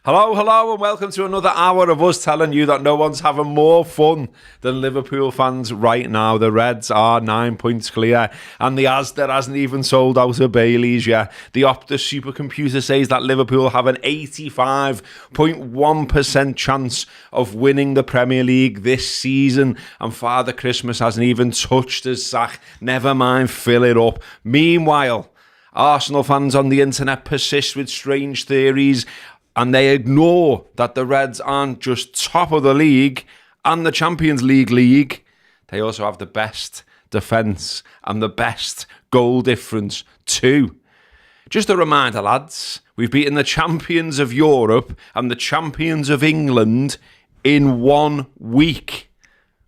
Hello, hello, and welcome to another hour of us telling you that no one's having more fun than Liverpool fans right now. The Reds are 9 points clear, and the Asda hasn't even sold out of Bailey's yet. The Optus supercomputer says that Liverpool have an 85.1% chance of winning the Premier League this season, and Father Christmas hasn't even touched his sack. Never mind fill it up. Meanwhile, Arsenal fans on the internet persist with strange theories, and they ignore that the Reds aren't just top of the league and the Champions League. They also have the best defence and the best goal difference too. Just a reminder, lads, we've beaten the champions of Europe and the champions of England in 1 week.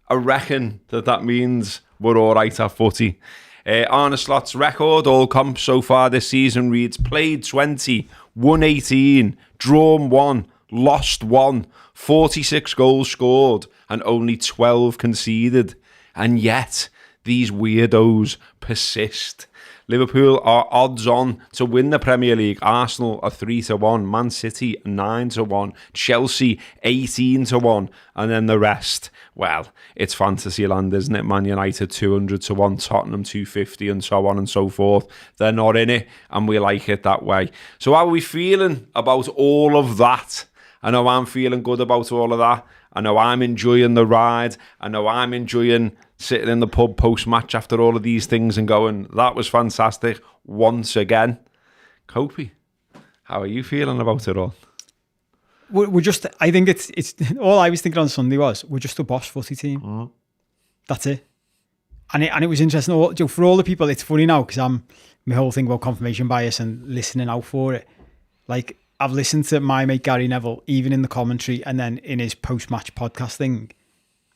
I reckon that means we're all right at footy. Arne Slot's record, all comps so far this season, reads played 20, won 18, drawn 1, lost 1, 46 goals scored, and only 12 conceded. And yet, these weirdos persist. Liverpool are odds on to win the Premier League. Arsenal are 3-1, Man City 9-1, Chelsea 18-1, and then the rest, well, it's fantasy land, isn't it? Man United 200-1, Tottenham 250, and so on and so forth. They're not in it, and we like it that way. So how are we feeling about all of that? I know I'm feeling good about all of that. I know I'm enjoying the ride. I know I'm enjoying sitting in the pub post-match after all of these things and going, that was fantastic once again. Kopi, how are you feeling about it all? We're just, I think it's all I was thinking on Sunday was, we're just a boss footy team. Mm. That's it. And it was interesting. For all the people, it's funny now because my whole thing about confirmation bias and listening out for it. Like, I've listened to my mate Gary Neville, even in the commentary and then in his post-match podcast thing,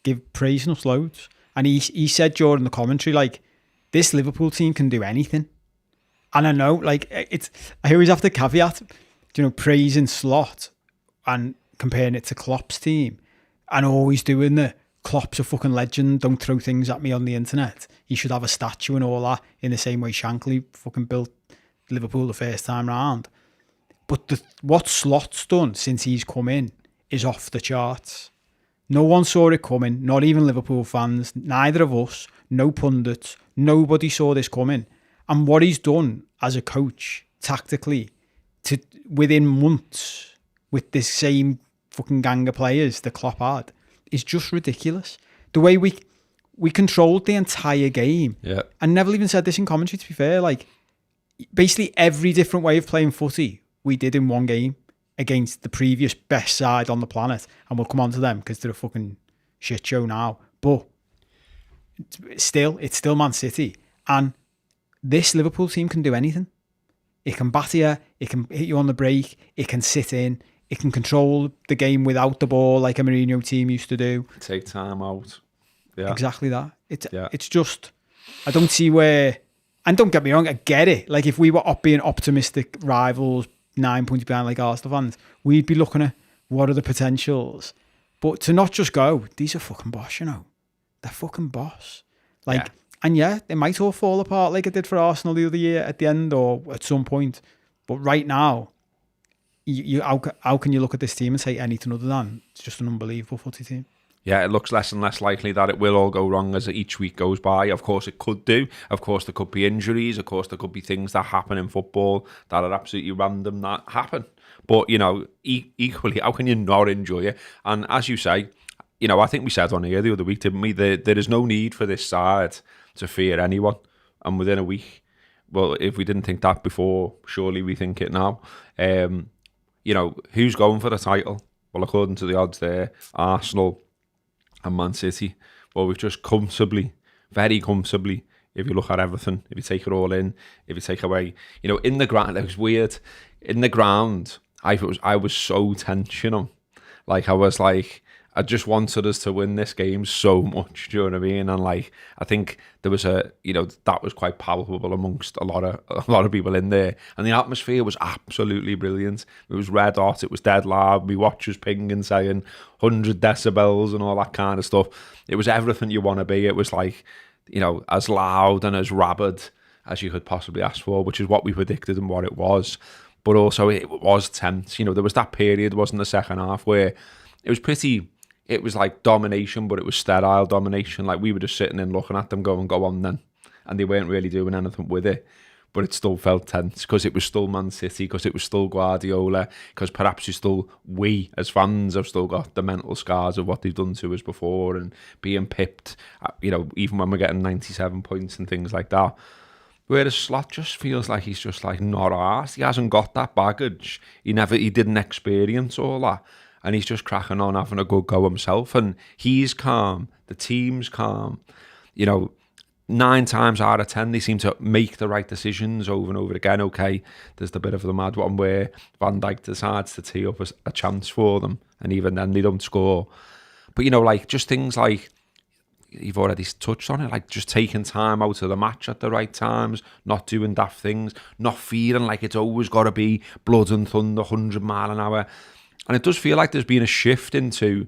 give praising us loads. And he said during the commentary, like, this Liverpool team can do anything. And I know, like, I always have to caveat, praising Slot and comparing it to Klopp's team and always doing the Klopp's a fucking legend, don't throw things at me on the internet. He should have a statue and all that in the same way Shankly fucking built Liverpool the first time round. But what Slot's done since he's come in is off the charts. No one saw it coming, not even Liverpool fans, neither of us, no pundits, nobody saw this coming. And what he's done as a coach, tactically, within months, with this same fucking gang of players that Klopp had, is just ridiculous. The way we controlled the entire game. Yeah. And Neville even said this in commentary, to be fair, like, basically every different way of playing footy we did in one game against the previous best side on the planet, and we'll come on to them because they're a fucking shit show now. But it's still Man City, and this Liverpool team can do anything. It can batter you, it can hit you on the break, it can sit in, it can control the game without the ball like a Mourinho team used to do. Take time out. Yeah, exactly that. It's just, I don't see where, and don't get me wrong, I get it. Like, if we were being optimistic rivals, 9 points behind like Arsenal fans, we'd be looking at what are the potentials. But to not just go, these are fucking boss, they're fucking boss. Like, yeah. And yeah, it might all fall apart like it did for Arsenal the other year at the end or at some point. But right now, how can you look at this team and say anything other than it's just an unbelievable footy team? Yeah, it looks less and less likely that it will all go wrong as each week goes by. Of course, it could do. Of course, there could be injuries. Of course, there could be things that happen in football that are absolutely random that happen. But, equally, how can you not enjoy it? And as you say, I think we said on here the other week, didn't we? There is no need for this side to fear anyone. And within a week, well, if we didn't think that before, surely we think it now. Who's going for the title? Well, according to the odds there, Arsenal and Man City. Well, we've just very comfortably, if you look at everything, if you take it all in, if you take away, in the ground, it was weird. In the ground, I was so tense, Like, I was like, I just wanted us to win this game so much, do you know what I mean? And like, I think there was that was quite palpable amongst a lot of people in there. And the atmosphere was absolutely brilliant. It was red hot, it was dead loud. We watchers pinging, saying 100 decibels and all that kind of stuff. It was everything you want to be. It was like, as loud and as rabid as you could possibly ask for, which is what we predicted and what it was. but also it was tense. You know, there was that period, wasn't the second half, where it was it was like domination, but it was sterile domination. Like we were just sitting and looking at them going, go on then. And they weren't really doing anything with it. But it still felt tense because it was still Man City, because it was still Guardiola, because perhaps we as fans have still got the mental scars of what they've done to us before and being pipped, you know, even when we're getting 97 points and things like that. Whereas Slot just feels like he's just like not arsed. He hasn't got that baggage. He didn't experience all that. And he's just cracking on, having a good go himself. And he's calm. The team's calm. You know, 9 times out of 10, they seem to make the right decisions over and over again. Okay, there's the bit of the mad one where Van Dijk decides to tee up a chance for them, and even then they don't score. But, you know, like, just things like, you've already touched on it, like just taking time out of the match at the right times, not doing daft things, not feeling like it's always got to be blood and thunder, 100 mile an hour. And it does feel like there's been a shift into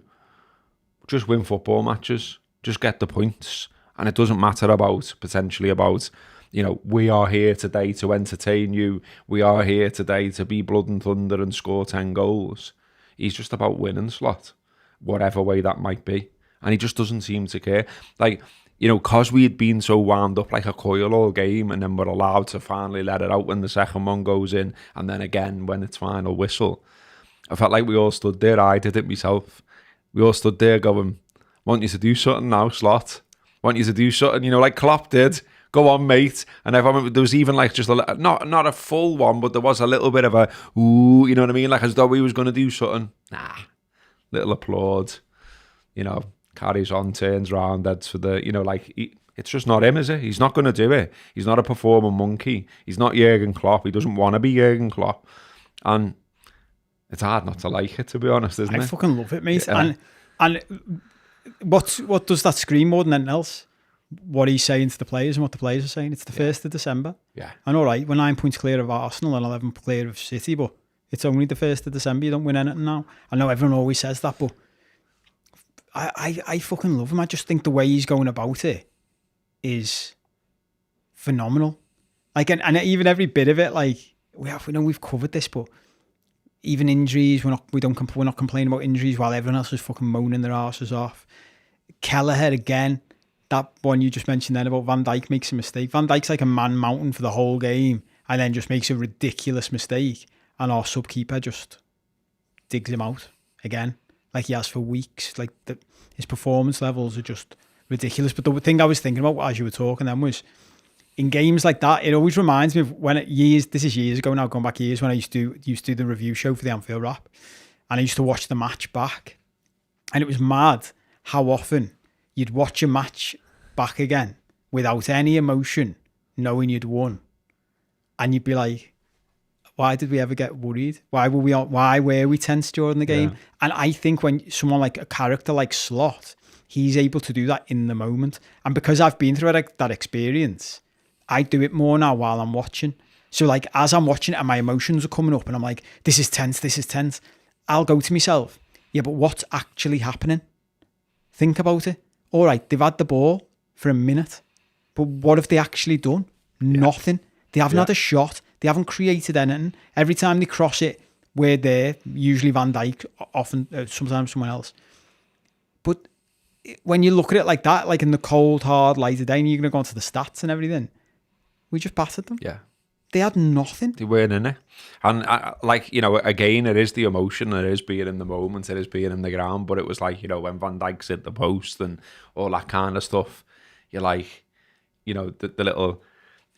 just win football matches, just get the points. And it doesn't matter potentially about, you know, we are here today to entertain you. We are here today to be blood and thunder and score 10 goals. He's just about winning, Slot, whatever way that might be. And he just doesn't seem to care. Like, you know, because we had been so wound up like a coil all game, and then we're allowed to finally let it out when the second one goes in, and then again when it's final whistle. I felt like we all stood there. I did it myself. We all stood there going, want you to do something now, Slot. Want you to do something, you know, like Klopp did. Go on, mate. And everyone, there was even like just not a full one, but there was a little bit of a ooh, you know what I mean? Like as though he was going to do something. Nah, little applaud. You know, carries on, turns round, heads for the, you know, like it's just not him, is it? He's not going to do it. He's not a performing monkey. He's not Jurgen Klopp. He doesn't want to be Jurgen Klopp, and it's hard not to like it, to be honest, isn't it? I fucking love it, mate. Yeah. And what does that scream more than anything else? What he's saying to the players and what the players are saying. It's the 1st of December. Yeah. And all right, we're 9 points clear of Arsenal and 11 clear of City, but it's only the 1st of December. You don't win anything now. I know everyone always says that, but I fucking love him. I just think the way he's going about it is phenomenal. Like, and even every bit of it, like we know we've covered this, but even injuries, we're not complaining about injuries while everyone else is fucking moaning their arses off. Kelleher again, that one you just mentioned then about Van Dijk makes a mistake. Van Dijk's like a man mountain for the whole game and then just makes a ridiculous mistake, and our sub-keeper just digs him out again, like he has for weeks. Like his performance levels are just ridiculous. But the thing I was thinking about as you were talking then was, in games like that, it always reminds me of this is years ago now, going back years, when I used to do the review show for the Anfield Wrap, and I used to watch the match back, and it was mad how often you'd watch a match back again without any emotion, knowing you'd won, and you'd be like, why did we ever get worried? Why were we tense during the game? Yeah. And I think when someone like a character like Slot, he's able to do that in the moment, and because I've been through that experience, I do it more now while I'm watching. So like as I'm watching it and my emotions are coming up and I'm like, this is tense, I'll go to myself, yeah, but what's actually happening? Think about it. All right, they've had the ball for a minute, but what have they actually done? Yeah. Nothing. They haven't had a shot. They haven't created anything. Every time they cross it, we're there, usually Van Dijk, often, sometimes someone else. But when you look at it like that, like in the cold, hard light of day, and you're going to go into the stats and everything, we just battered them. Yeah. They had nothing. They weren't in it. And like, you know, again, it is the emotion, it is being in the moment, it is being in the ground. But it was like, you know, when Van Dijk's hit the post and all that kind of stuff, you're like, you know, the little,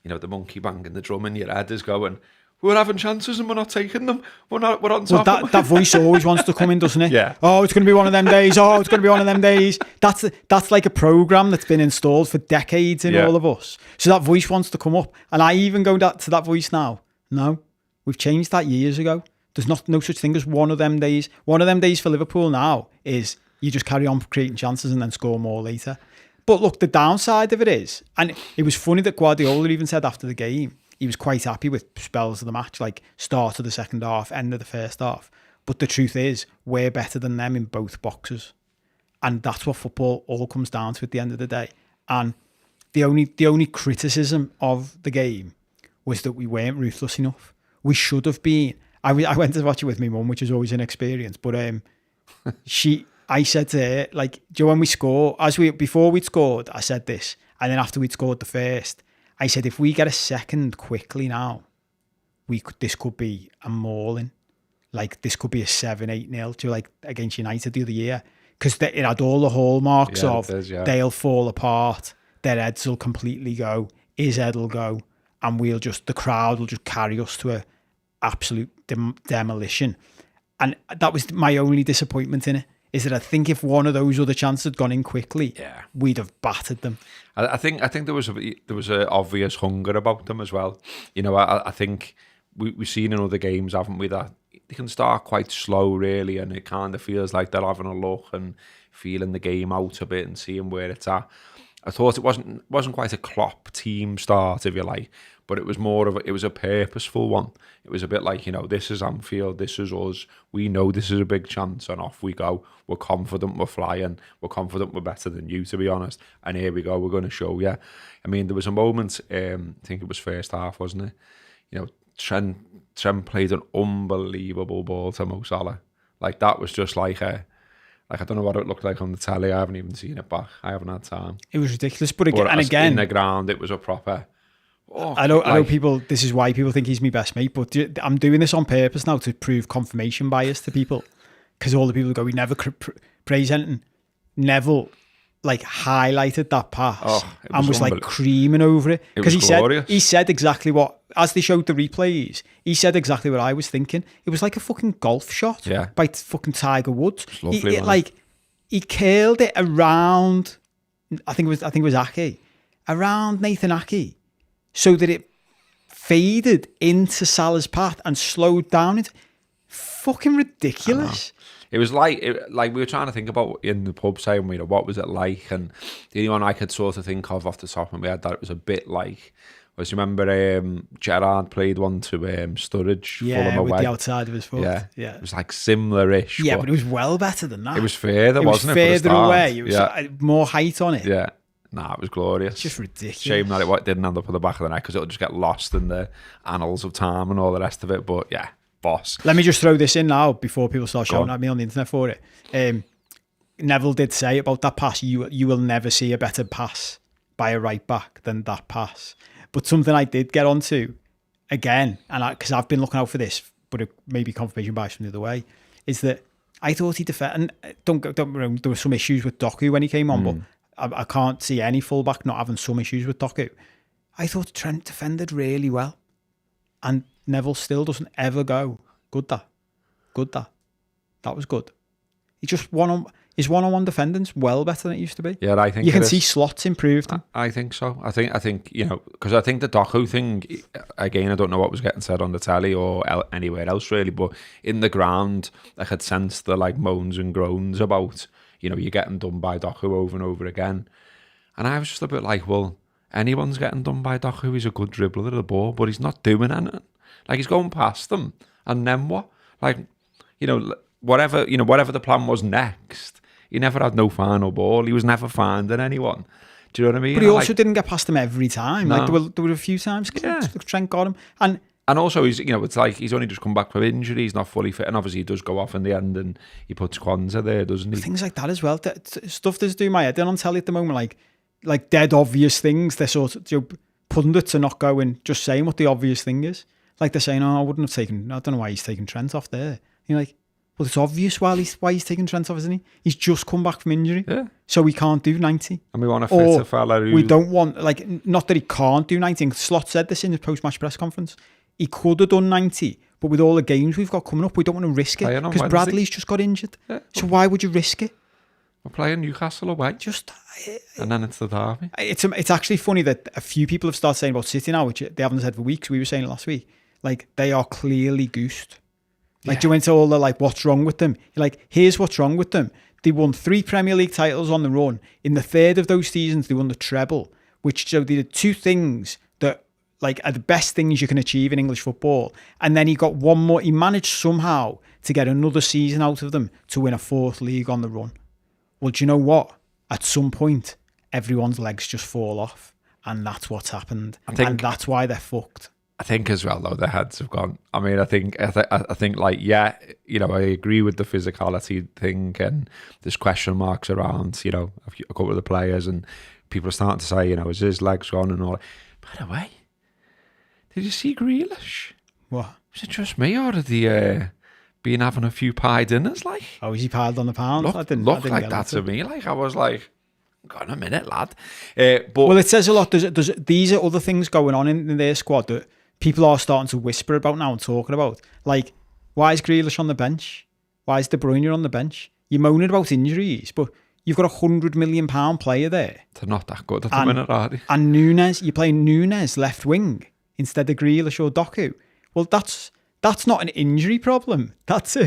you know, the monkey banging the drum in your head is going, we're having chances and we're not taking them. We're on top of them. That voice always wants to come in, doesn't it? Yeah. Oh, it's going to be one of them days. Oh, it's going to be one of them days. That's like a program that's been installed for decades in all of us. So that voice wants to come up. And I even go to that voice now. No, we've changed that years ago. There's no such thing as one of them days. One of them days for Liverpool now is you just carry on creating chances and then score more later. But look, the downside of it is, and it was funny that Guardiola even said after the game, he was quite happy with spells of the match, like start of the second half, end of the first half. But the truth is, we're better than them in both boxes. And that's what football all comes down to at the end of the day. And the only criticism of the game was that we weren't ruthless enough. We should have been. I went to watch it with my mum, which is always an experience. But I said to her, like, do you know when we score, before we'd scored, I said this, and then after we'd scored the first, I said, if we get a second quickly now, this could be a mauling. Like, this could be a 7-8-0 to like against United the other year. Because it had all the hallmarks they'll fall apart, their heads will completely go, his head will go, and the crowd will just carry us to a absolute demolition. And that was my only disappointment in it, is that I think if one of those other chances had gone in quickly, we'd have battered them. I think there was a obvious hunger about them as well. You know, I think we've seen in other games, haven't we, that they can start quite slow, really, and it kind of feels like they're having a look and feeling the game out a bit and seeing where it's at. I thought it wasn't quite a Klopp team start, if you like, but it was it was a purposeful one. It was a bit like, you know, this is Anfield, this is us. We know this is a big chance, and off we go. We're confident we're flying. We're confident we're better than you, to be honest. And here we go. We're going to show you. I mean, there was a moment, I think it was first half, wasn't it? You know, Trent played an unbelievable ball to Mo Salah. Like, that was just like I don't know what it looked like on the telly. I haven't even seen it back. I haven't had time. It was ridiculous. But again, in the ground, it was a proper... I know people, this is why people think he's my best mate, but I'm doing this on purpose now to prove confirmation bias to people. Because all the people go, we never praise anything. Neville, like, highlighted that pass and was like creaming over it. Because he said exactly what, as they showed the replays, he said exactly what I was thinking. It was like a fucking golf shot by fucking Tiger Woods. He curled it around, I think it was Ake, around Nathan Ake, so that it faded into Salah's path and slowed down. It's fucking ridiculous. It was like we were trying to think about in the pub saying, you know, what was it like? And the only one I could sort of think of off the top of my head that it was a bit like was, you remember Gerrard played one to Sturridge, Fulham away, with the outside of his foot. Yeah. It was like similar-ish. Yeah, but it was well better than that. It was further, wasn't it? It was further away. It was more height on it. Yeah. Nah, it was glorious. It's just ridiculous. Shame that it didn't end up at the back of the net, because it'll just get lost in the annals of time and all the rest of it. But yeah, boss. Let me just throw this in now before people start shouting at me on the internet for it. Neville did say about that pass, you will never see a better pass by a right back than that pass. But something I did get onto again, and because I've been looking out for this, but it may be confirmation bias from the other way, is that I thought he defended. And don't get me wrong, there were some issues with Doku when he came on, but I can't see any fullback not having some issues with Doku. I thought Trent defended really well, and Neville still doesn't ever go, good that. That was good. He just his one-on-one defending's well better than it used to be. Yeah, I think you can see Slot's improved. I think so. I think you know, because I think the Doku thing, again, I don't know what was getting said on the telly or anywhere else really, but in the ground, I could sense the like moans and groans about, you know, you're getting done by Doku over and over again. And I was just a bit like, well, anyone's getting done by Doku. He's a good dribbler of the ball, but he's not doing anything. Like, he's going past them. And then what? Like, you know, whatever the plan was next, he never had no final ball. He was never finding anyone. Do you know what I mean? But he also didn't get past them every time. No. Like, there were a few times Trent got him. And also, he's, you know, it's like he's only just come back from injury. He's not fully fit, and obviously he does go off in the end, and he puts Kwanzaa there, doesn't he? Things like that as well. Stuff that's doing my head in on telly at the moment, like dead obvious things. They're sort of, you know, pundits are not going just saying what the obvious thing is. Like, they're saying, I wouldn't have taken. I don't know why he's taking Trent off there. You're like, well, it's obvious why he's taking Trent off, isn't he? He's just come back from injury, so we can't do 90. And we want a fitter fella who... We don't want, like, not that he can't do 90. Slot said this in his post-match press conference. He could have done 90, but with all the games we've got coming up, we don't want to risk it, because Bradley's just got injured. Yeah. So why would you risk it? We're playing Newcastle away. And then it's the derby. It's actually funny that a few people have started saying about City now, which they haven't said for weeks. We were saying it last week. Like, they are clearly goosed. Like, you went to all the, like, what's wrong with them? You're like, here's what's wrong with them. They won 3 Premier League titles on the run. In the third of those seasons, they won the treble, which, so they did 2 things that, like, are the best things you can achieve in English football. And then he got one more. He managed somehow to get another season out of them to win a 4th league on the run. Well, do you know what? At some point, everyone's legs just fall off. And that's what's happened. And that's why they're fucked. I think as well, though, their heads have gone. I mean, I think like, yeah, you know, I agree with the physicality thing, and there's question marks around, you know, a couple of the players, and people are starting to say, you know, is his legs gone and all. By the way, did you see Grealish? What? Was it just me, or had he been having a few pie dinners, like? Oh, is he piled on the pounds? Looked I didn't like get that into to me. Like, I was like, got a minute, lad. But well, it says a lot. These are other things going on in their squad that people are starting to whisper about now and talking about. Like, why is Grealish on the bench? Why is De Bruyne on the bench? You're moaning about injuries, but you've got £100 million player there. They're not that good at the minute, are they? And Nunes, you're playing Nunes left wing instead of Grealish or Doku. Well, that's not an injury problem. That's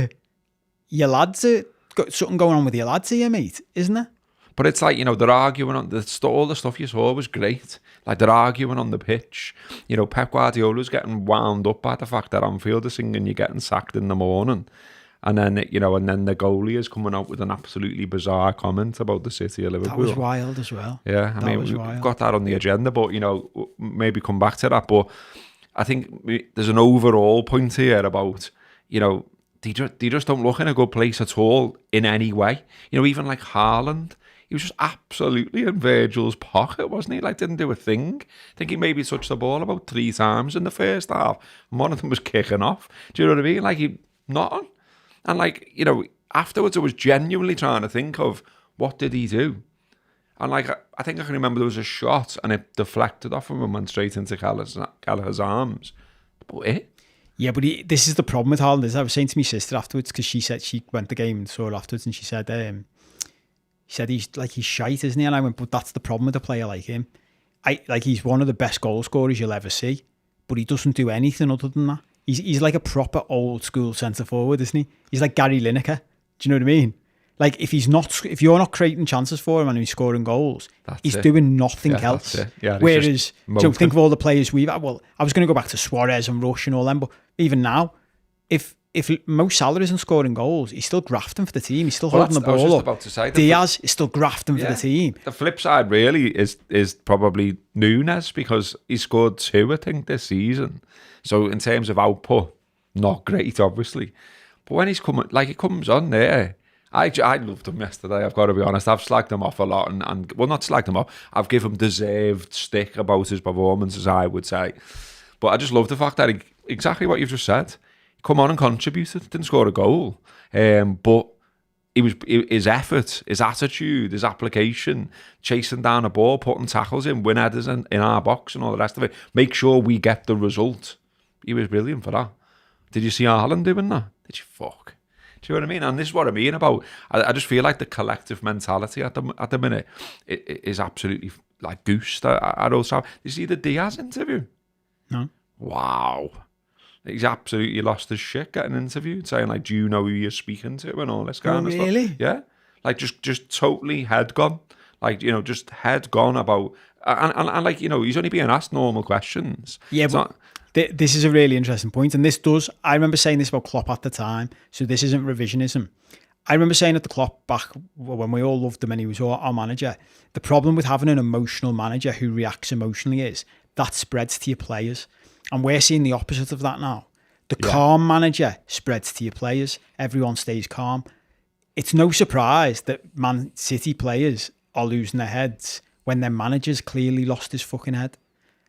your lads are got something going on with your lads here, mate, isn't it? But it's like, you know, they're arguing on all the stuff you saw was great. Like, they're arguing on the pitch. You know, Pep Guardiola's getting wound up by the fact that Anfield is singing you're getting sacked in the morning. And then, you know, and then the goalie is coming out with an absolutely bizarre comment about the city of Liverpool. That was wild as well. Yeah, I mean, we've got that on the agenda, but, you know, maybe come back to that. But I think there's an overall point here about, you know, they just don't look in a good place at all in any way. You know, even like Haaland, he was just absolutely in Virgil's pocket, wasn't he? Like, didn't do a thing. I think he maybe touched the ball about 3 times in the first half. And one of them was kicking off. Do you know what I mean? Like, nothing. And like, you know, afterwards I was genuinely trying to think of what did he do? And like, I think I can remember there was a shot and it deflected off him and went straight into Gallagher's arms. But Yeah, but this is the problem with Haaland. I was saying to my sister afterwards, because she said she went the game and saw it afterwards, and she said he's shite, isn't he? And I went, but that's the problem with a player like him. He's one of the best goal scorers you'll ever see, but he doesn't do anything other than that. He's like a proper old school centre forward, isn't he? He's like Gary Lineker. Do you know what I mean? Like, if you're not creating chances for him and he's scoring goals, he's doing nothing else. Yeah, whereas, think of all the players we've had. Well, I was going to go back to Suarez and Rush and all them, but even now, if Mo Salah isn't scoring goals, he's still grafting for the team. He's still holding the ball up. About to say, Diaz is still grafting for the team. The flip side really is probably Nunes, because he scored 2, I think, this season. So in terms of output, not great, obviously. But when he's coming, like, he comes on there, I loved him yesterday, I've got to be honest. I've slagged him off a lot, and well, not slagged him off, I've given him deserved stick about his performances, I would say. But I just love the fact that exactly what you've just said. He come on and contributed, didn't score a goal. But his effort, his attitude, his application, chasing down a ball, putting tackles in, win headers in our box and all the rest of it, make sure we get the result. He was brilliant for that. Did you see Haaland doing that? Did you fuck? Do you know what I mean? And this is what I mean about, I just feel like the collective mentality at the minute is absolutely like goosed at Old Trafford. Did you see the Diaz interview? No. Wow. He's absolutely lost his shit getting interviewed, saying like, do you know who you're speaking to and all this kind of stuff. Really? Yeah. Like, just totally head gone. Like, you know, just head gone about, and like, you know, he's only being asked normal questions. Yeah, but this is a really interesting point, and I remember saying this about Klopp at the time, so this isn't revisionism. I remember saying at the Klopp back when we all loved him and he was our manager, the problem with having an emotional manager who reacts emotionally is that spreads to your players. And we're seeing the opposite of that now. The calm manager spreads to your players. Everyone stays calm. It's no surprise that Man City players are losing their heads when their manager's clearly lost his fucking head.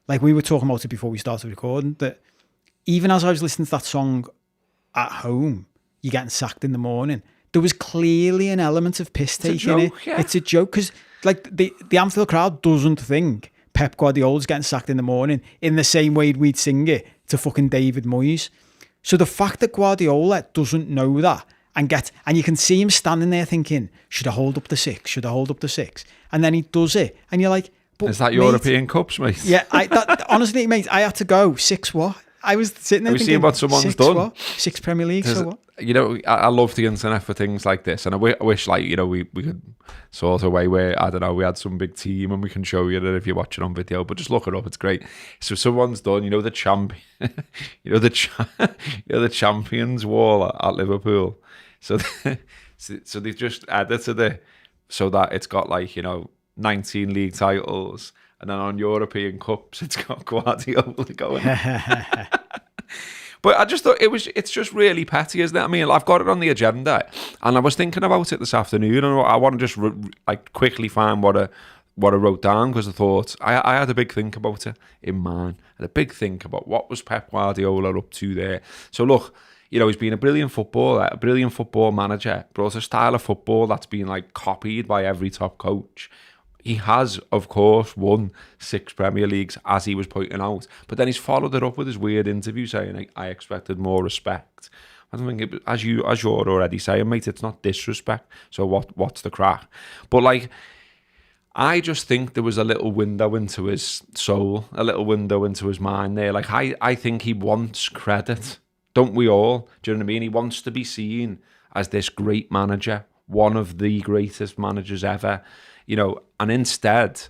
Like, we were talking about it before we started recording, that even as I was listening to that song at home, You're Getting Sacked in the Morning, there was clearly an element of piss take in it. Yeah. It's a joke, because like the Anfield crowd doesn't think Pep Guardiola's getting sacked in the morning in the same way we'd sing it to fucking David Moyes. So the fact that Guardiola doesn't know that and you can see him standing there thinking, should I hold up the 6? Should I hold up the 6? And then he does it, and you're like, but is that European Cups, mate? Yeah, honestly, mate, I had to go 6 what? I was sitting there thinking, seeing what someone's done? What? 6 Premier League, so what? You know, I love the internet for things like this, and I wish, like, you know, we could sort a way where, I don't know, we had some big team and we can show you that if you're watching on video, but just look it up, it's great. So someone's done, you know, the champions wall at Liverpool. So they've just edited it so that it's got, like, you know, 19 league titles, and then on European Cups, it's got Guardiola going. But I just thought it's just really petty, isn't it? I mean, I've got it on the agenda, and I was thinking about it this afternoon, and I want to just quickly find what I wrote down, because I thought I had a big think about it in mind. I had a big think about what was Pep Guardiola up to there. So look, he's been a brilliant footballer, a brilliant football manager, brought a style of football that's been copied by every top coach. He has, of course, won 6 Premier Leagues, as he was pointing out. But then he's followed it up with his weird interview saying, I expected more respect. I don't think, as you're already saying, mate, it's not disrespect. So what's the crack? But, I just think there was a little window into his soul, a little window into his mind there. I think he wants credit. Don't we all? Do you know what I mean? He wants to be seen as this great manager, one of the greatest managers ever. And instead,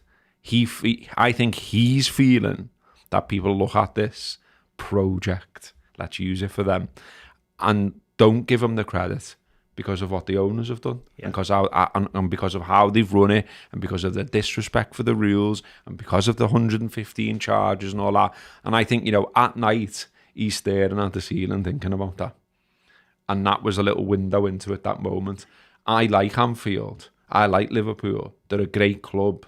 I think he's feeling that people look at this project, let's use it for them, and don't give him the credit because of what the owners have done, and because of how they've run it, and because of the disrespect for the rules, and because of the 115 charges and all that. And I think, at night, he's staring at the ceiling thinking about that. And that was a little window into it, that moment. I like Anfield. I like Liverpool. They're a great club.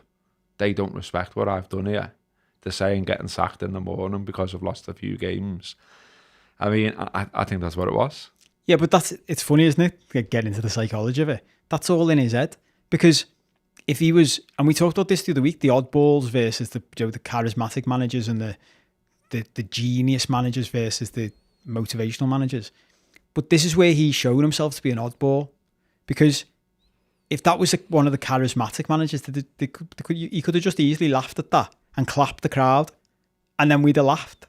They don't respect what I've done here. They're saying getting sacked in the morning because I've lost a few games. I mean, I think that's what it was. Yeah, but it's funny, isn't it? Get into the psychology of it. That's all in his head. Because if he was, and we talked about this the other week, the oddballs versus the charismatic managers, and the genius managers versus the motivational managers. But this is where he's shown himself to be an oddball. Because if that was one of the charismatic managers, he could have just easily laughed at that and clapped the crowd, and then we'd have laughed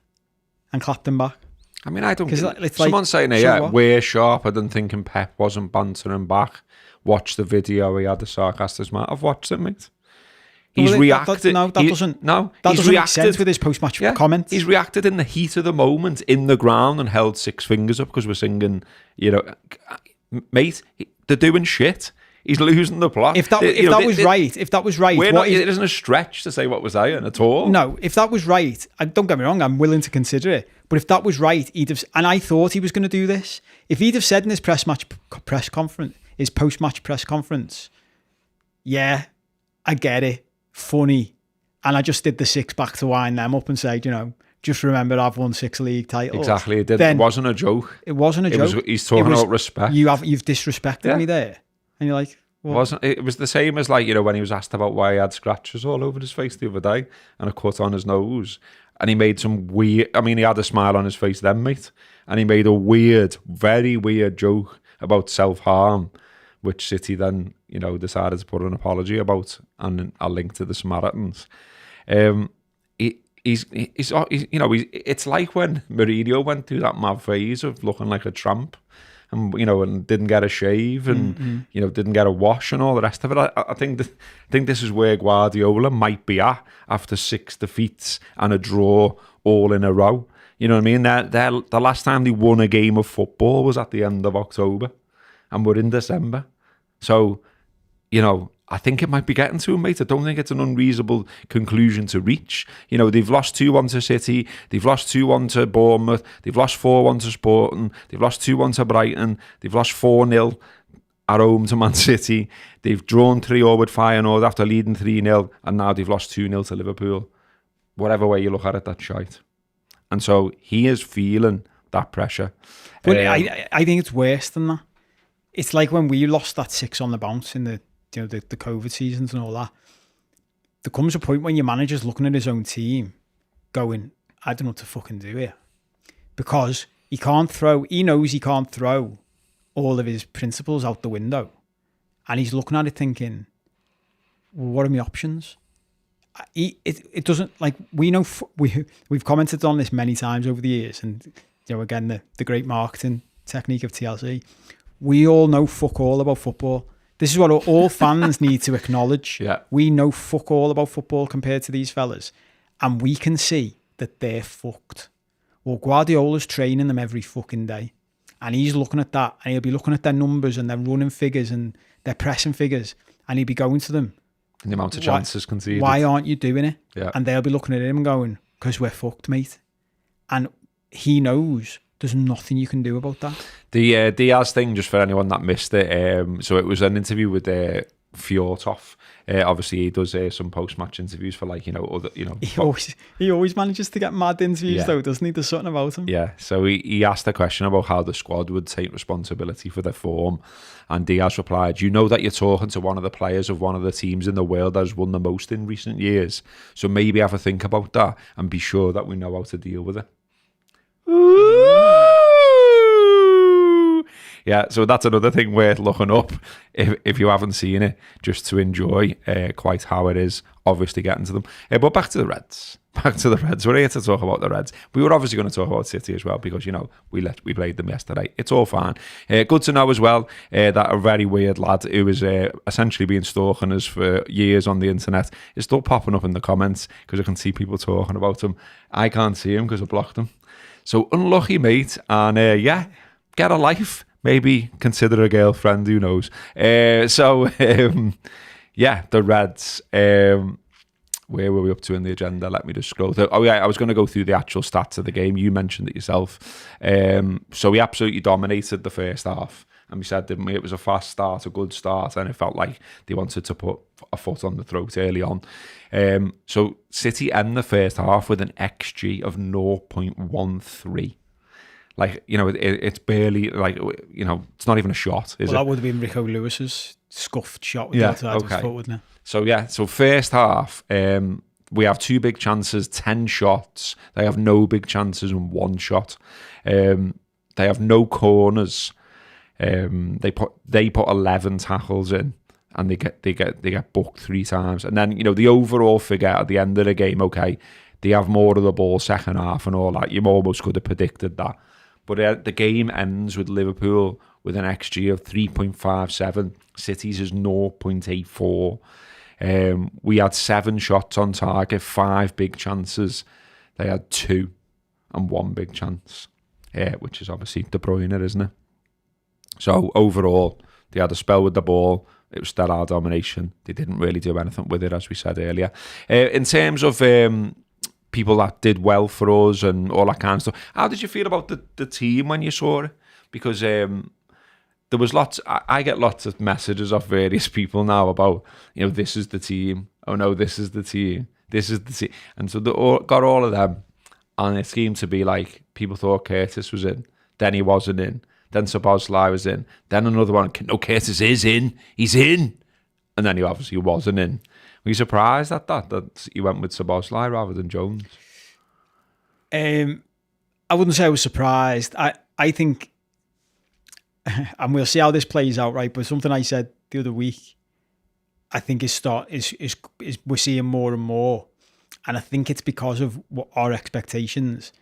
and clapped him back. I mean, I don't. Someone's saying here, we're sharper than thinking Pep wasn't bantering back. Watch the video. He had the sarcastic smile. I've watched it, mate. He's reacted. That doesn't make sense with his post-match comments. He's reacted in the heat of the moment in the ground and held 6 fingers up because we're singing. Mate, they're doing shit. He's losing the plot. If that was right, it isn't a stretch to say what was saying at all. No, if that was right, don't get me wrong, I'm willing to consider it. But if that was right, he'd have, and I thought he was going to do this. If he'd have said in his his post-match press conference, yeah, I get it, funny, and I just did the 6 back to wind them up and say, just remember I've won 6 league titles. Exactly, it wasn't a joke. It wasn't a joke. He's talking about respect. You've disrespected me there. And you're like, it was the same as when he was asked about why he had scratches all over his face the other day and a cut on his nose, and he made some weird. I mean, he had a smile on his face then, mate, and he made a weird, very weird joke about self-harm, which City then decided to put an apology about, and a link to the Samaritans. It's like when Mourinho went through that mad phase of looking like a tramp. And didn't get a shave, and didn't get a wash, and all the rest of it. I think this is where Guardiola might be at after 6 defeats and a draw all in a row. You know what I mean? The last time they won a game of football was at the end of October, and we're in December. So, I think it might be getting to him, mate. I don't think it's an unreasonable conclusion to reach. They've lost 2-1 to City. They've lost 2-1 to Bournemouth. They've lost 4-1 to Sporting. They've lost 2-1 to Brighton. They've lost 4-0 at home to Man City. They've drawn 3-0 with Feyenoord after leading 3-0. And now they've lost 2-0 to Liverpool. Whatever way you look at it, that's shite. And so he is feeling that pressure. But I think it's worse than that. It's like when we lost that 6 on the bounce in the COVID seasons and all that. There comes a point when your manager's looking at his own team going, I don't know what to fucking do here. Because he knows he can't throw all of his principles out the window. And he's looking at it thinking, well, what are my options? It doesn't, we know, we've commented on this many times over the years, and again, the great marketing technique of TLC. We all know fuck all about football. This is what all fans need to acknowledge. Yeah. We know fuck all about football compared to these fellas. And we can see that they're fucked. Well, Guardiola's training them every fucking day. And he's looking at that. And he'll be looking at their numbers and their running figures and their pressing figures. And he'll be going to them, And the amount of chances conceded. Why aren't you doing it? Yeah. And they'll be looking at him and going, because we're fucked, mate. And he knows there's nothing you can do about that. The Diaz thing, just for anyone that missed it, so it was an interview with Fjortoff. Obviously, he does some post-match interviews for other. He always manages to get mad interviews though, doesn't he? There's something about him. Yeah. So he asked a question about how the squad would take responsibility for their form, and Diaz replied, "You know that you're talking to one of the players of one of the teams in the world that has won the most in recent years. So maybe have a think about that and be sure that we know how to deal with it." Yeah, so that's another thing worth looking up if you haven't seen it, just to enjoy quite how it is, obviously getting to them. But back to the Reds. We're here to talk about the Reds. We were obviously going to talk about City as well because, we played them yesterday. It's all fine. Good to know as well that a very weird lad who was essentially been stalking us for years on the internet is still popping up in the comments because I can see people talking about him. I can't see him because I blocked him. So unlucky, mate. And get a life. Maybe consider a girlfriend, who knows. The Reds. Where were we up to in the agenda? Let me just scroll through. Oh, yeah, I was going to go through the actual stats of the game. You mentioned it yourself. So we absolutely dominated the first half. And we said, didn't we? It was a fast start, a good start, and it felt like they wanted to put a foot on the throat early on. So City end the first half with an XG of 0.13. It's barely, it's not even a shot, is it? That would have been Rico Lewis's scuffed shot with the outside of his foot, wouldn't it? So first half, we have 2 big chances, 10 shots. They have no big chances and 1 shot. They have no corners. They put 11 tackles in, and they get booked 3 times. And then, the overall figure at the end of the game, they have more of the ball second half and all that. You almost could have predicted that. But the game ends with Liverpool with an XG of 3.57. City's is 0.84. We had 7 shots on target, 5 big chances. They had 2 and 1 big chance, which is obviously De Bruyne, isn't it? So overall, they had a spell with the ball. It was sterile domination. They didn't really do anything with it, as we said earlier. In terms of people that did well for us and all that kind of stuff, how did you feel about the team when you saw it? Because there was lots. I get lots of messages off various people now about, this is the team. Oh no, this is the team. This is the team. And so got all of them, and it seemed to be like people thought Curtis was in, then he wasn't in. Then Szoboszlai was in. Then another one. No, Curtis is in. He's in. And then he obviously wasn't in. Were you surprised at that he went with Szoboszlai rather than Jones? I wouldn't say I was surprised. I think, and we'll see how this plays out, right? But something I said the other week, I think is we're seeing more and more, and I think it's because of what our expectations.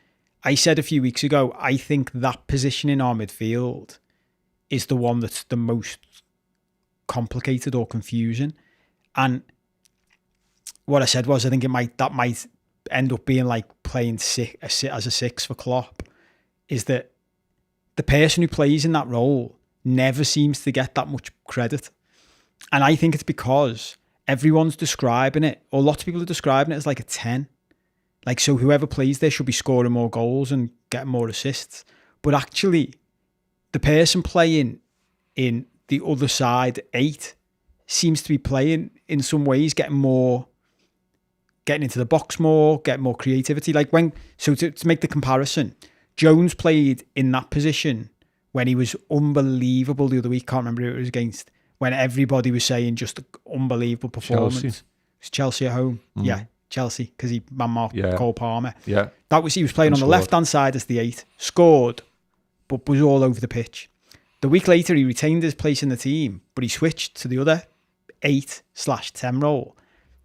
I said a few weeks ago, I think that position in our midfield is the one that's the most complicated or confusing. And what I said was, I think that might end up being like playing as a 6 for Klopp, is that the person who plays in that role never seems to get that much credit. And I think it's because everyone's describing it, or lots of people are describing it as like a 10. Like, so whoever plays there should be scoring more goals and getting more assists. But actually, the person playing in the other side, 8, seems to be playing in some ways, getting into the box more, getting more creativity. To make the comparison, Jones played in that position when he was unbelievable the other week. Can't remember who it was against, when everybody was saying just an unbelievable performance. Chelsea. It's Chelsea at home. Yeah. Chelsea, because he man-marked Cole Palmer. Yeah. He was playing on the left-hand side as the 8, scored, but was all over the pitch. The week later, he retained his place in the team, but he switched to the other 8/10 role.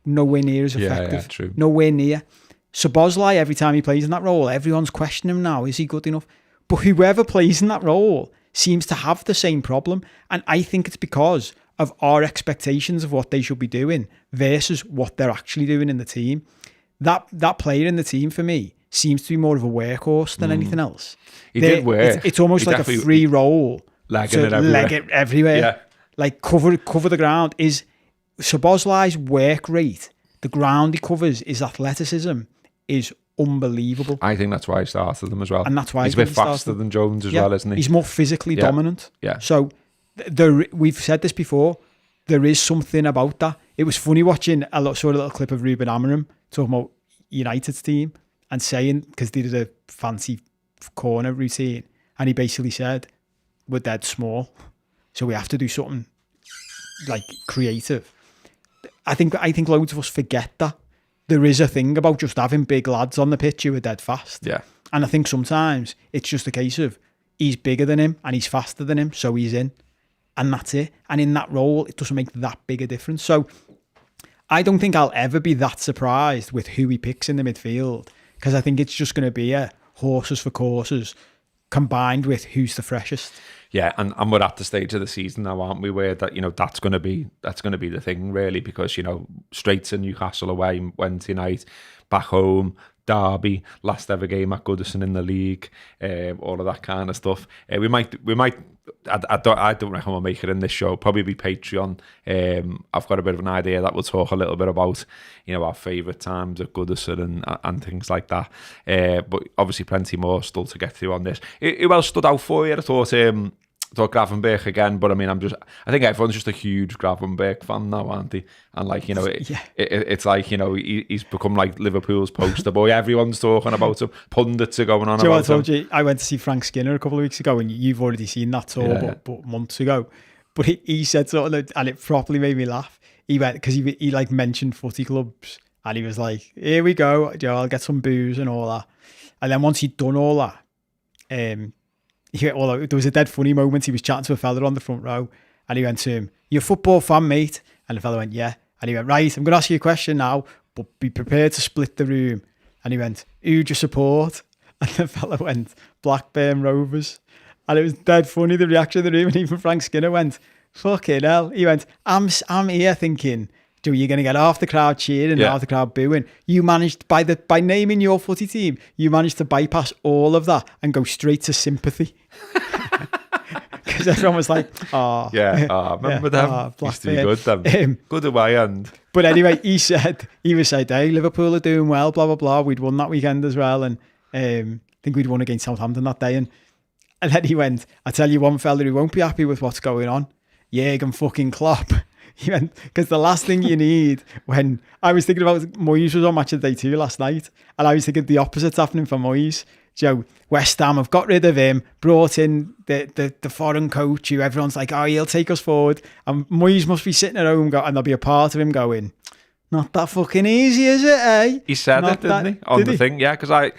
Nowhere near as effective. Yeah, true. Nowhere near. Szoboszlai, every time he plays in that role, everyone's questioning him now, is he good enough? But whoever plays in that role seems to have the same problem. And I think it's because of our expectations of what they should be doing versus what they're actually doing in the team. That player in the team, for me, seems to be more of a workhorse than anything else. He did work. It's almost like a free role. Legging it everywhere. Leg it everywhere. Yeah. Like cover the ground. Is Szoboszlai's work rate, the ground he covers, his athleticism is unbelievable. I think that's why he started them as well. And that's why he's a bit faster than Jones as well, isn't he? He's more physically dominant. Yeah. So we've said this before, there is something about that. It was funny watching saw a little clip of Ruben Amorim talking about United's team and saying, because they did a fancy corner routine, and he basically said, we're dead small, so we have to do something like creative. I think loads of us forget that there is a thing about just having big lads on the pitch who are dead fast. Yeah. And I think sometimes it's just a case of he's bigger than him and he's faster than him, so he's in. And that's it. And in that role, it doesn't make that big a difference. So I don't think I'll ever be that surprised with who he picks in the midfield, because I think it's just going to be a horses for courses combined with who's the freshest. Yeah, and we're at the stage of the season now, aren't we, where that, that's going to be the thing, really, because, straight to Newcastle away Wednesday night, back home, Derby, last ever game at Goodison in the league, all of that kind of stuff. We might. I don't reckon we'll make it in this show. Probably be Patreon. I've got a bit of an idea that we'll talk a little bit about, our favourite times at Goodison and things like that. But obviously, plenty more still to get through on this. Who else stood out for you? I thought Gravenberch again, but I think everyone's just a huge Gravenberch fan now, aren't they? And it's like, he's become like Liverpool's poster boy. Everyone's talking about him. Pundits are going on about him. I told you, I went to see Frank Skinner a couple of weeks ago, and you've already seen that tour, but months ago. But he said something, and it properly made me laugh. He went, because he like mentioned footy clubs, and he was like, here we go, I'll get some booze and all that. And then once he'd done all that, there was a dead funny moment. He was chatting to a fella on the front row, and he went to him, "You're a football fan, mate?" And the fella went, "Yeah." And he went, "Right, I'm going to ask you a question now, but be prepared to split the room." And he went, "Who do you support?" And the fella went, "Blackburn Rovers." And it was dead funny, the reaction in the room. And even Frank Skinner went, "Fucking hell." He went, I'm here thinking, you're going to get half the crowd cheering and half the crowd booing. You managed, by naming your footy team, you managed to bypass all of that and go straight to sympathy. Because everyone was like, oh. Yeah, remember them? Used to be good, them. Good away end. But anyway, he was saying, hey, Liverpool are doing well, blah, blah, blah. We'd won that weekend as well. And I think we'd won against Southampton that day. And then he went, I tell you one fella who won't be happy with what's going on, Jurgen fucking Klopp. He went, because the last thing you need, when I was thinking about Moyes was on Match of the Day 2 last night, and I was thinking the opposite's happening for Moyes. West Ham have got rid of him, brought in the foreign coach who everyone's like, oh, he'll take us forward. And Moyes must be sitting at home and there'll be a part of him going, not that fucking easy, is it, eh? He said it, didn't he? On the thing, yeah, because I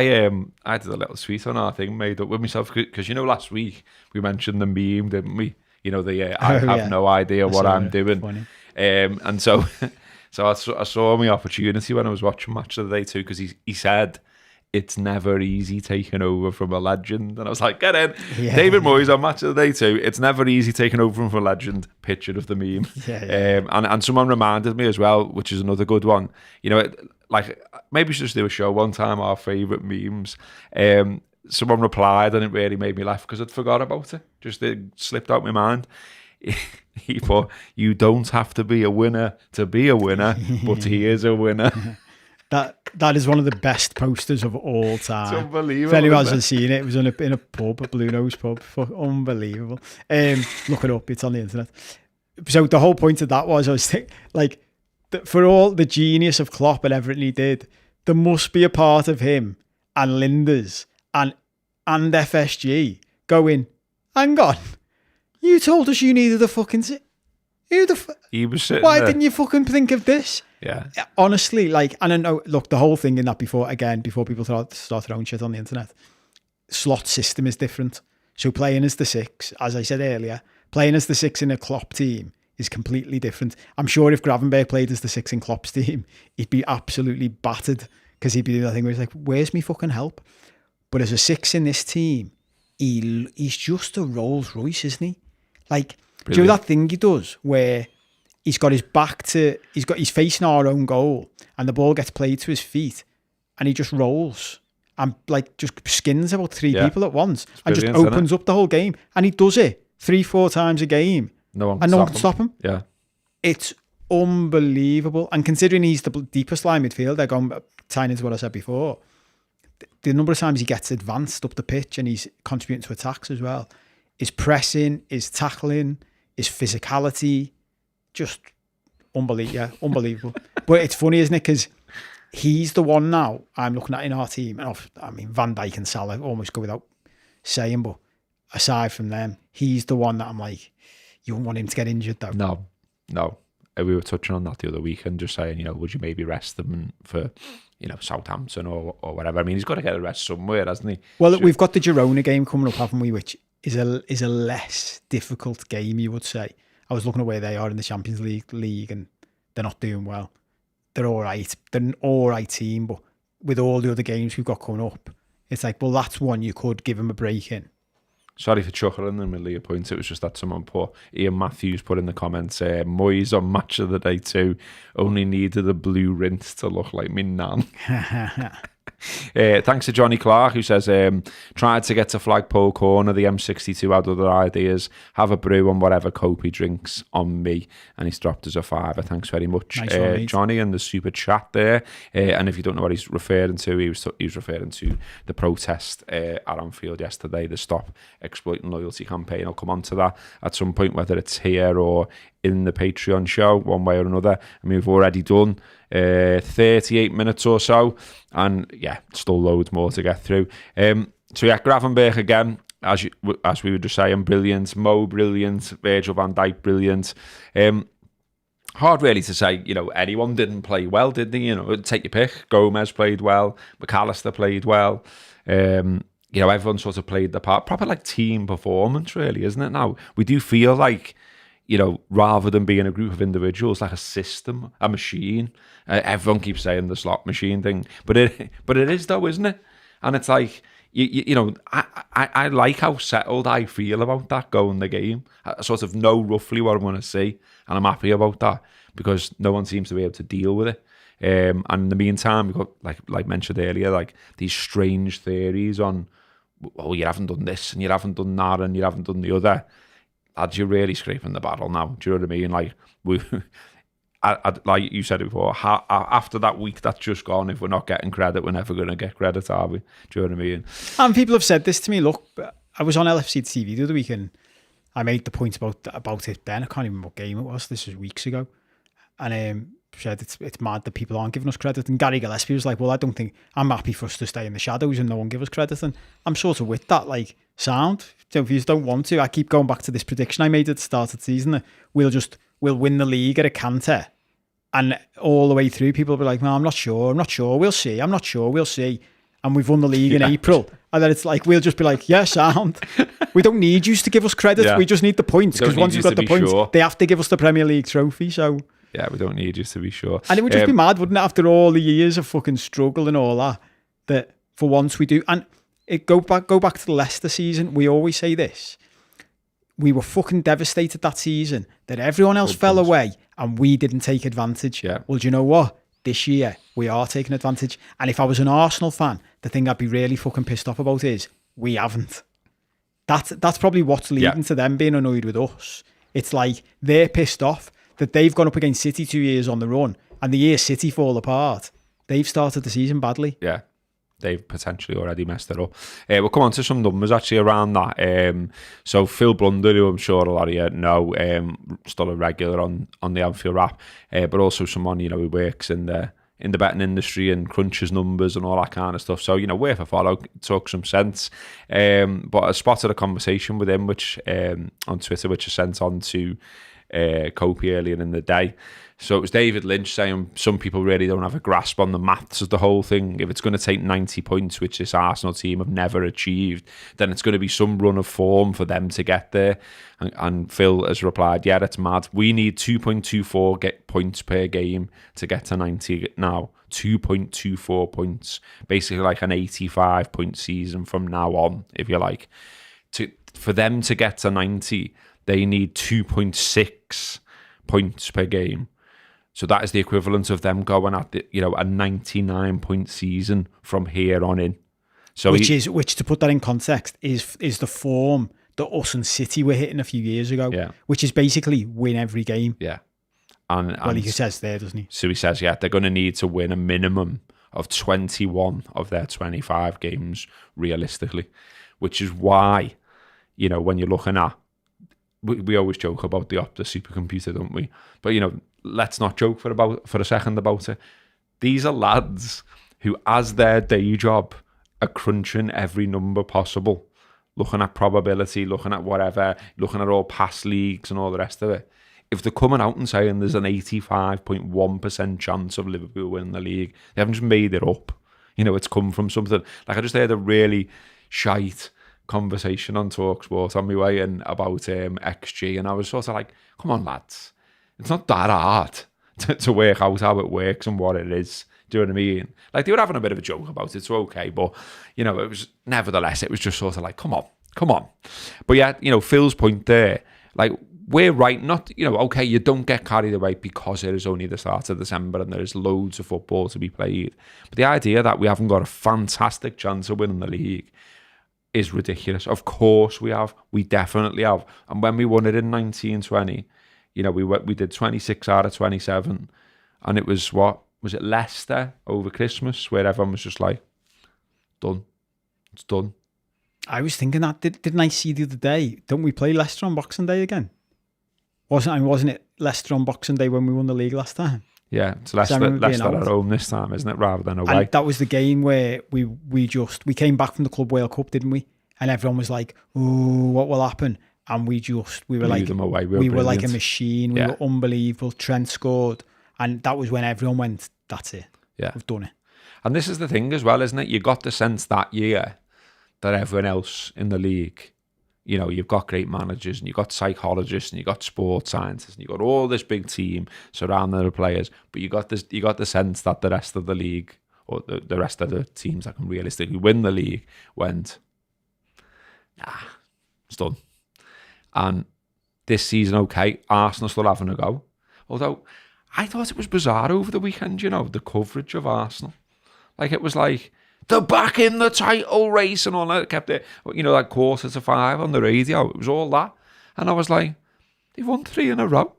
did a little tweet on our thing, made up with myself, because last week we mentioned the meme, didn't we? I have no idea what I'm doing. And so I saw my opportunity when I was watching Match of the Day 2, because he said, it's never easy taking over from a legend. And I was like, get in. Yeah. David Moyes on Match of the Day 2. It's never easy taking over from a legend. Picture of the meme. Yeah. And someone reminded me as well, which is another good one. Maybe we should just do a show one time, our favourite memes. Someone replied and it really made me laugh because I'd forgot about it. It slipped out my mind. He put, you don't have to be a winner to be a winner, but he is a winner. That is one of the best posters of all time. It's unbelievable. If anyone hasn't seen it, it was in a pub, a Blue Nose pub. Unbelievable. Look it up, it's on the internet. So the whole point of that was, I was thinking, for all the genius of Klopp and everything he did, there must be a part of him and Linders and FSG going, hang on, you told us you needed a fucking... He was sitting Why there. didn't you fucking think of this? Yeah. Honestly, and I know, look, the whole thing in that before people start their own shit on the internet, slot system is different. So playing as the 6, as I said earlier, playing as the 6 in a Klopp team is completely different. I'm sure if Gravenberch played as the 6 in Klopp's team, he'd be absolutely battered, because he'd be doing that thing where he's like, where's me fucking help? But as a 6 in this team, he's just a Rolls Royce, isn't he? Do you know that thing he does where he's got his he's facing our own goal and the ball gets played to his feet and he just rolls and just skins about 3 people at once and just opens up the whole game, and he does it 3-4 times a game. No one can stop him. Yeah. It's unbelievable. And considering he's the deepest line midfielder, going tying into what I said before, the number of times he gets advanced up the pitch and he's contributing to attacks as well. His pressing, his tackling, his physicality, just unbelievable. But it's funny, isn't it? Because he's the one now I'm looking at in our team. And I mean, Van Dijk and Salah almost go without saying, but aside from them, he's the one that I'm like, you wouldn't want him to get injured though. No. We were touching on that the other week and just saying, would you maybe rest them for, Southampton or whatever. I mean, he's got to get a rest somewhere, hasn't he? Well, we've got the Girona game coming up, haven't we? Which is a less difficult game, you would say. I was looking at where they are in the Champions League and they're not doing well. They're all right. They're an all right team, but with all the other games we've got coming up, it's like, well, that's one you could give them a break in. Sorry for chuckling in the middle of your point. It was just that someone Ian Matthews put in the comments, Moyes on match of the day too, only needed a blue rinse to look like me nan. Thanks to Johnny Clark, who says, tried to get to Flagpole Corner, the M62 had other ideas, have a brew on whatever cope he drinks on me, and he's dropped us a £5. Thanks very much, nice Johnny, and the super chat there. And if you don't know what he's referring to, he was referring to the protest at Anfield yesterday, the Stop Exploiting Loyalty campaign. I'll come on to that at some point, whether it's here or in the Patreon show, one way or another. I mean, we've already done 38 minutes or so, and still loads more to get through. Gravenberch again, as we were just saying, brilliant. Mo, brilliant. Virgil van Dijk, brilliant. Hard really to say, anyone didn't play well, did they? Take your pick. Gomez played well. McAllister played well. Everyone sort of played the part. Proper team performance, really, isn't it? Now, we do feel like, rather than being a group of individuals, like a system, a machine. Everyone keeps saying the slot machine thing, but it is though, isn't it? And it's like, I like how settled I feel about that going the game. I sort of know roughly what I'm going to see, and I'm happy about that because no one seems to be able to deal with it. And in the meantime, we've got, like mentioned earlier, these strange theories on, you haven't done this and you haven't done that and you haven't done the other. Lads, you're really scraping the barrel now. Do you know what I mean? Like you said it before, after that week that's just gone, if we're not getting credit, we're never going to get credit, are we? Do you know what I mean? And people have said this to me. Look, I was on LFC TV the other week and I made the point about it then. I can't even remember what game it was. This was weeks ago. And said it's mad that people aren't giving us credit. And Gary Gillespie was like, well, I don't think, I'm happy for us to stay in the shadows and no one give us credit. And I'm sort of with that, sound. So if you don't want to, I keep going back to this prediction I made at the start of the season that we'll win the league at a canter. And all the way through, people will be like, no, I'm not sure, we'll see, we'll see. And we've won the league in April. And then it's like, we'll just be like, yeah, sound. We don't need you to give us credit. Yeah. We just need the points. Because once you've got the points, they have to give us the Premier League trophy. So yeah, we don't need you to be sure. And it would just be mad, wouldn't it, after all the years of fucking struggle and all that for once we do. And go back to the Leicester season. We always say this. We were fucking devastated that season that everyone else fell away and we didn't take advantage. Yeah. Well, do you know what? This year, we are taking advantage. And if I was an Arsenal fan, the thing I'd be really fucking pissed off about is we haven't. That's probably what's leading to them being annoyed with us. It's like they're pissed off that they've gone up against City 2 years on the run and the year City fall apart, they've started the season badly. Yeah. They've potentially already messed it up. We'll come on to some numbers actually around that. So Phil Blunder, who I'm sure a lot of you know, still a regular on the Anfield Wrap, but also someone who works in the betting industry and crunches numbers and all that kind of stuff. So worth a follow. Took some sense. But I spotted a conversation with him, which on Twitter, which I sent on to Copy earlier in the day. So it was David Lynch saying some people really don't have a grasp on the maths of the whole thing. If it's going to take 90 points, which this Arsenal team have never achieved, then it's going to be some run of form for them to get there. And Phil has replied, yeah, that's mad. We need 2.24 points per game to get to 90 now. 2.24 points. Basically like an 85-point season from now on, if you like. For them to get to 90, they need 2.6 points per game. So that is the equivalent of them going at a 99-point season from here on in. So which to put that in context is the form that us and City were hitting a few years ago. Yeah. Which is basically win every game. Yeah. Well, he says there, doesn't he? So he says, yeah, they're going to need to win a minimum of 21 of their 25 games realistically, which is why, when you're looking at, we always joke about the Opta supercomputer, don't we? But, let's not joke for a second about it. These are lads who, as their day job, are crunching every number possible, looking at probability, looking at whatever, looking at all past leagues and all the rest of it. If they're coming out and saying there's an 85.1% chance of Liverpool winning the league, they haven't just made it up. It's come from something. Like, I just had a really shite conversation on TalkSport on my way in about XG, and I was sort of like, come on, lads. It's not that hard to work out how it works and what it is. Do you know what I mean? Like, they were having a bit of a joke about it, so okay. But, it was, nevertheless, it was just sort of like, come on. But yeah, Phil's point there, like, we're right, not, okay, you don't get carried away because it is only the start of December and there is loads of football to be played. But the idea that we haven't got a fantastic chance of winning the league is ridiculous. Of course we have. We definitely have. And when we won it in 1920, we did 26 out of 27. And it was was it Leicester over Christmas, where everyone was just like, done. It's done. I was thinking that. Didn't I see the other day? Don't we play Leicester on Boxing Day again? Wasn't it Leicester on Boxing Day when we won the league last time? Yeah, it's Leicester at home this time, isn't it, rather than away? And that was the game where we came back from the Club World Cup, didn't we? And everyone was like, "Oh, what will happen?" And we were like, them away. We were like a machine. We were unbelievable. Trent scored, and that was when everyone went, "That's it. Yeah, we've done it." And this is the thing as well, isn't it? You got the sense that year that everyone else in the league, you've got great managers and you've got psychologists and you've got sports scientists and you've got all this big team surrounding the players, but you got the sense that the rest of the league, or the rest of the teams that can realistically win the league, went, nah, it's done. And this season, okay, Arsenal still having a go. Although I thought it was bizarre over the weekend, the coverage of Arsenal. Like, it was like, they're back in the title race and all that. It kept it, like 4:45 on the radio. It was all that. And I was like, they've won 3 in a row.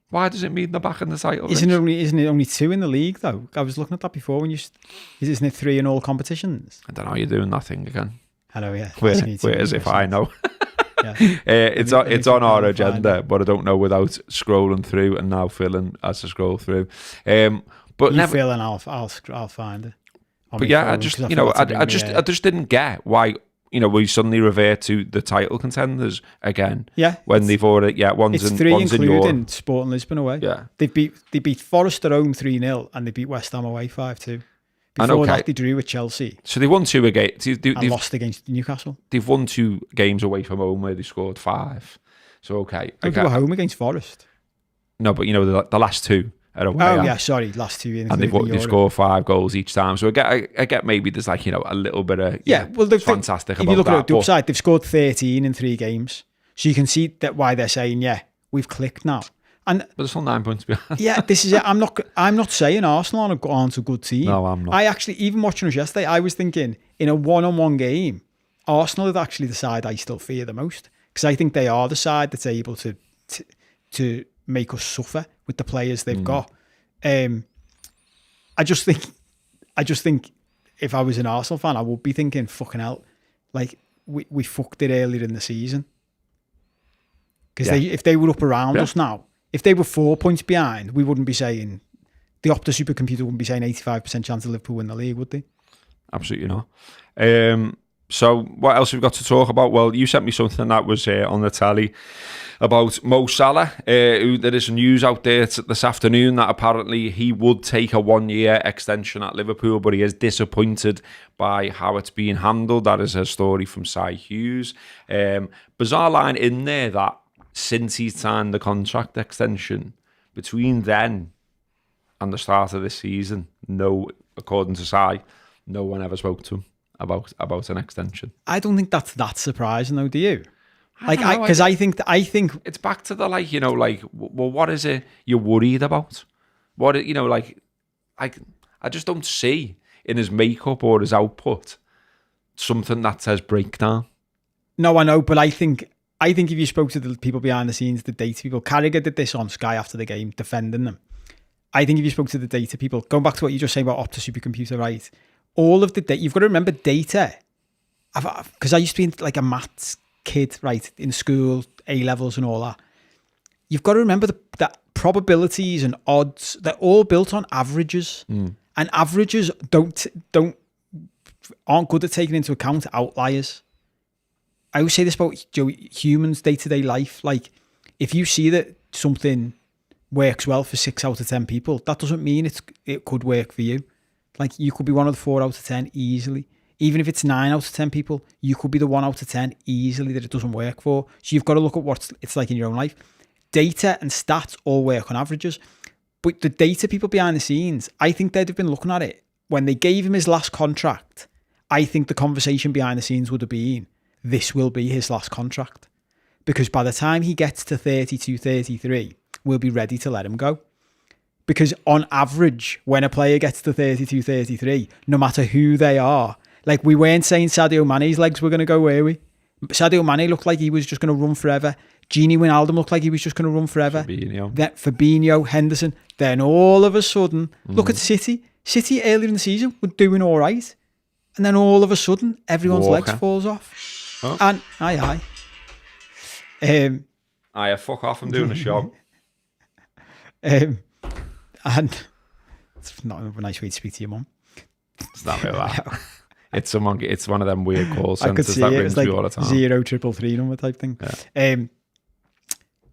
Why does it mean they're back in the title race? Isn't it only 2 in the league, though? I was looking at that before. Isn't it 3 in all competitions? I don't know, you're doing that thing again. I know, yeah. Where as if I know. Yeah. It's on our agenda, but I don't know without scrolling through, and now filling as I scroll through. But you fill and I'll find it. But yeah, I just didn't get why we suddenly revert to the title contenders again. Yeah, when they've already one's it's in 3 one's including in Europe. Sporting Lisbon away. Yeah, they beat Forest at home 3-0 and they beat West Ham away 5-2. Before that, they drew with Chelsea. So they won 2 against and lost against Newcastle. They've won 2 games away from home where they scored 5. So okay, they were home against Forest. No, but the last 2. Oh yeah, sorry, last 2 and they've scored 5 goals each time. So I get maybe there's like a little bit of fantastic. If you look at the upside, they've scored 13 in 3 games, so you can see that why they're saying we've clicked now. But they're still 9 points behind. Yeah, this is it. I'm not saying Arsenal aren't a good team. No, I'm not. I actually, even watching us yesterday, I was thinking in a one-on-one game, Arsenal are actually the side I still fear the most, because I think they are the side that's able to make us suffer with the players they've got. I just think if I was an Arsenal fan, I would be thinking, fucking hell, like we fucked it earlier in the season. Because if they were up around us now, if they were 4 points behind, we wouldn't be saying, the Opta supercomputer wouldn't be saying 85% chance of Liverpool win the league, would they? Absolutely not. So what else have we got to talk about? Well, you sent me something that was on the telly about Mo Salah. There is news out there this afternoon that apparently he would take a 1-year extension at Liverpool, but he is disappointed by how it's being handled. That is a story from Cy Hughes. Bizarre line in there that since he signed the contract extension, between then and the start of this season, according to Cy, no one ever spoke to him about an extension. I don't think that's that surprising, though. Do you? Because I think it's back to the well, what is it you're worried about? What I just don't see in his makeup or his output something that says breakdown. No, I know, but I think I think if you spoke to the people behind the scenes, the data people, Carragher did this on Sky after the game, defending them. I think if you spoke to the data people, going back to what you just saying about Opta supercomputer, right? All of the data, you've got to remember data. Because I used to be like a maths kid, right, in school, A-levels and all that. You've got to remember that probabilities and odds, they're all built on averages. And averages aren't good at taking into account outliers. I always say this about humans' day-to-day life. Like, if you see that something works well for 6 out of 10 people, that doesn't mean it could work for you. Like, you could be one of the 4 out of 10 easily. Even if it's 9 out of 10 people, you could be the 1 out of 10 easily that it doesn't work for. So you've got to look at what it's like in your own life. Data and stats all work on averages. But the data people behind the scenes, I think they'd have been looking at it. When they gave him his last contract, I think the conversation behind the scenes would have been, this will be his last contract. Because by the time he gets to 32, 33, we'll be ready to let him go. Because on average, when a player gets to 32, 33, no matter who they are, like we weren't saying Sadio Mane's legs were going to go, were we? Sadio Mane looked like he was just going to run forever. Gini Wijnaldum looked like he was just going to run forever. Fabinho, Henderson. Then all of a sudden, look at City. City earlier in the season were doing all right. And then all of a sudden, everyone's legs falls off. Oh. And aye. Fuck off, I'm doing a show. And it's not a nice way to speak to your mum. It's not really that. It's one of them weird call I could centres see that it. rings It's like through all the time. 0333 number type thing. Yeah.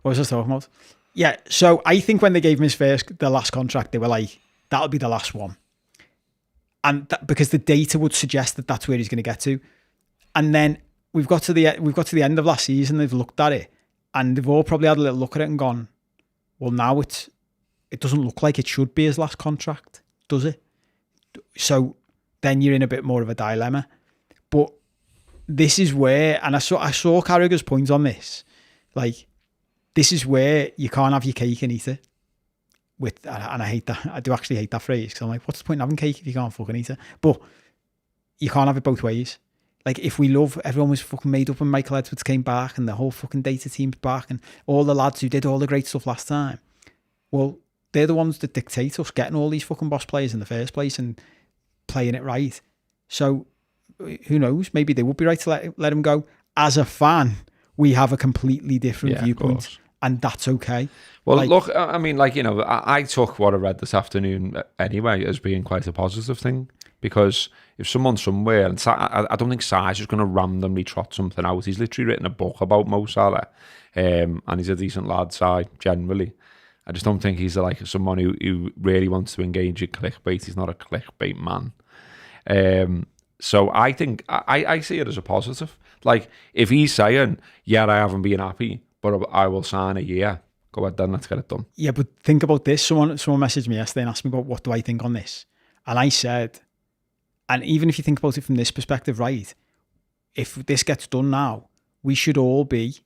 What was I talking about? Yeah, so I think when they gave him the last contract, they were like, that'll be the last one. And because the data would suggest that that's where he's going to get to. And then we've got to the end of last season, they've looked at it, and they've all probably had a little look at it and gone, well, now it doesn't look like it should be his last contract, does it? So then you're in a bit more of a dilemma. But this is where, and I saw Carragher's point on this, like, this is where you can't have your cake and eat it. And I hate that. I do actually hate that phrase, because I'm like, what's the point in having cake if you can't fucking eat it? But you can't have it both ways. Like, if everyone was fucking made up when Michael Edwards came back and the whole fucking data team's back and all the lads who did all the great stuff last time, well, they're the ones that dictate us getting all these fucking boss players in the first place and playing it right. So who knows? Maybe they would be right to let him go. As a fan, we have a completely different viewpoint, and that's okay. Well, look, I mean, like, you know, I took what I read this afternoon anyway as being quite a positive thing, because if someone somewhere, and I don't think Sai's just going to randomly trot something out. He's literally written a book about Mo Salah, and he's a decent lad, Sai, generally. I just don't think he's like someone who really wants to engage in clickbait. He's not a clickbait man. So I think I see it as a positive. Like, if he's saying, yeah, I haven't been happy, but I will sign a year, go ahead then, let's get it done. Yeah, but think about this. Someone messaged me yesterday and asked me about what do I think on this. And I said, and even if you think about it from this perspective, right, if this gets done now, we should all be,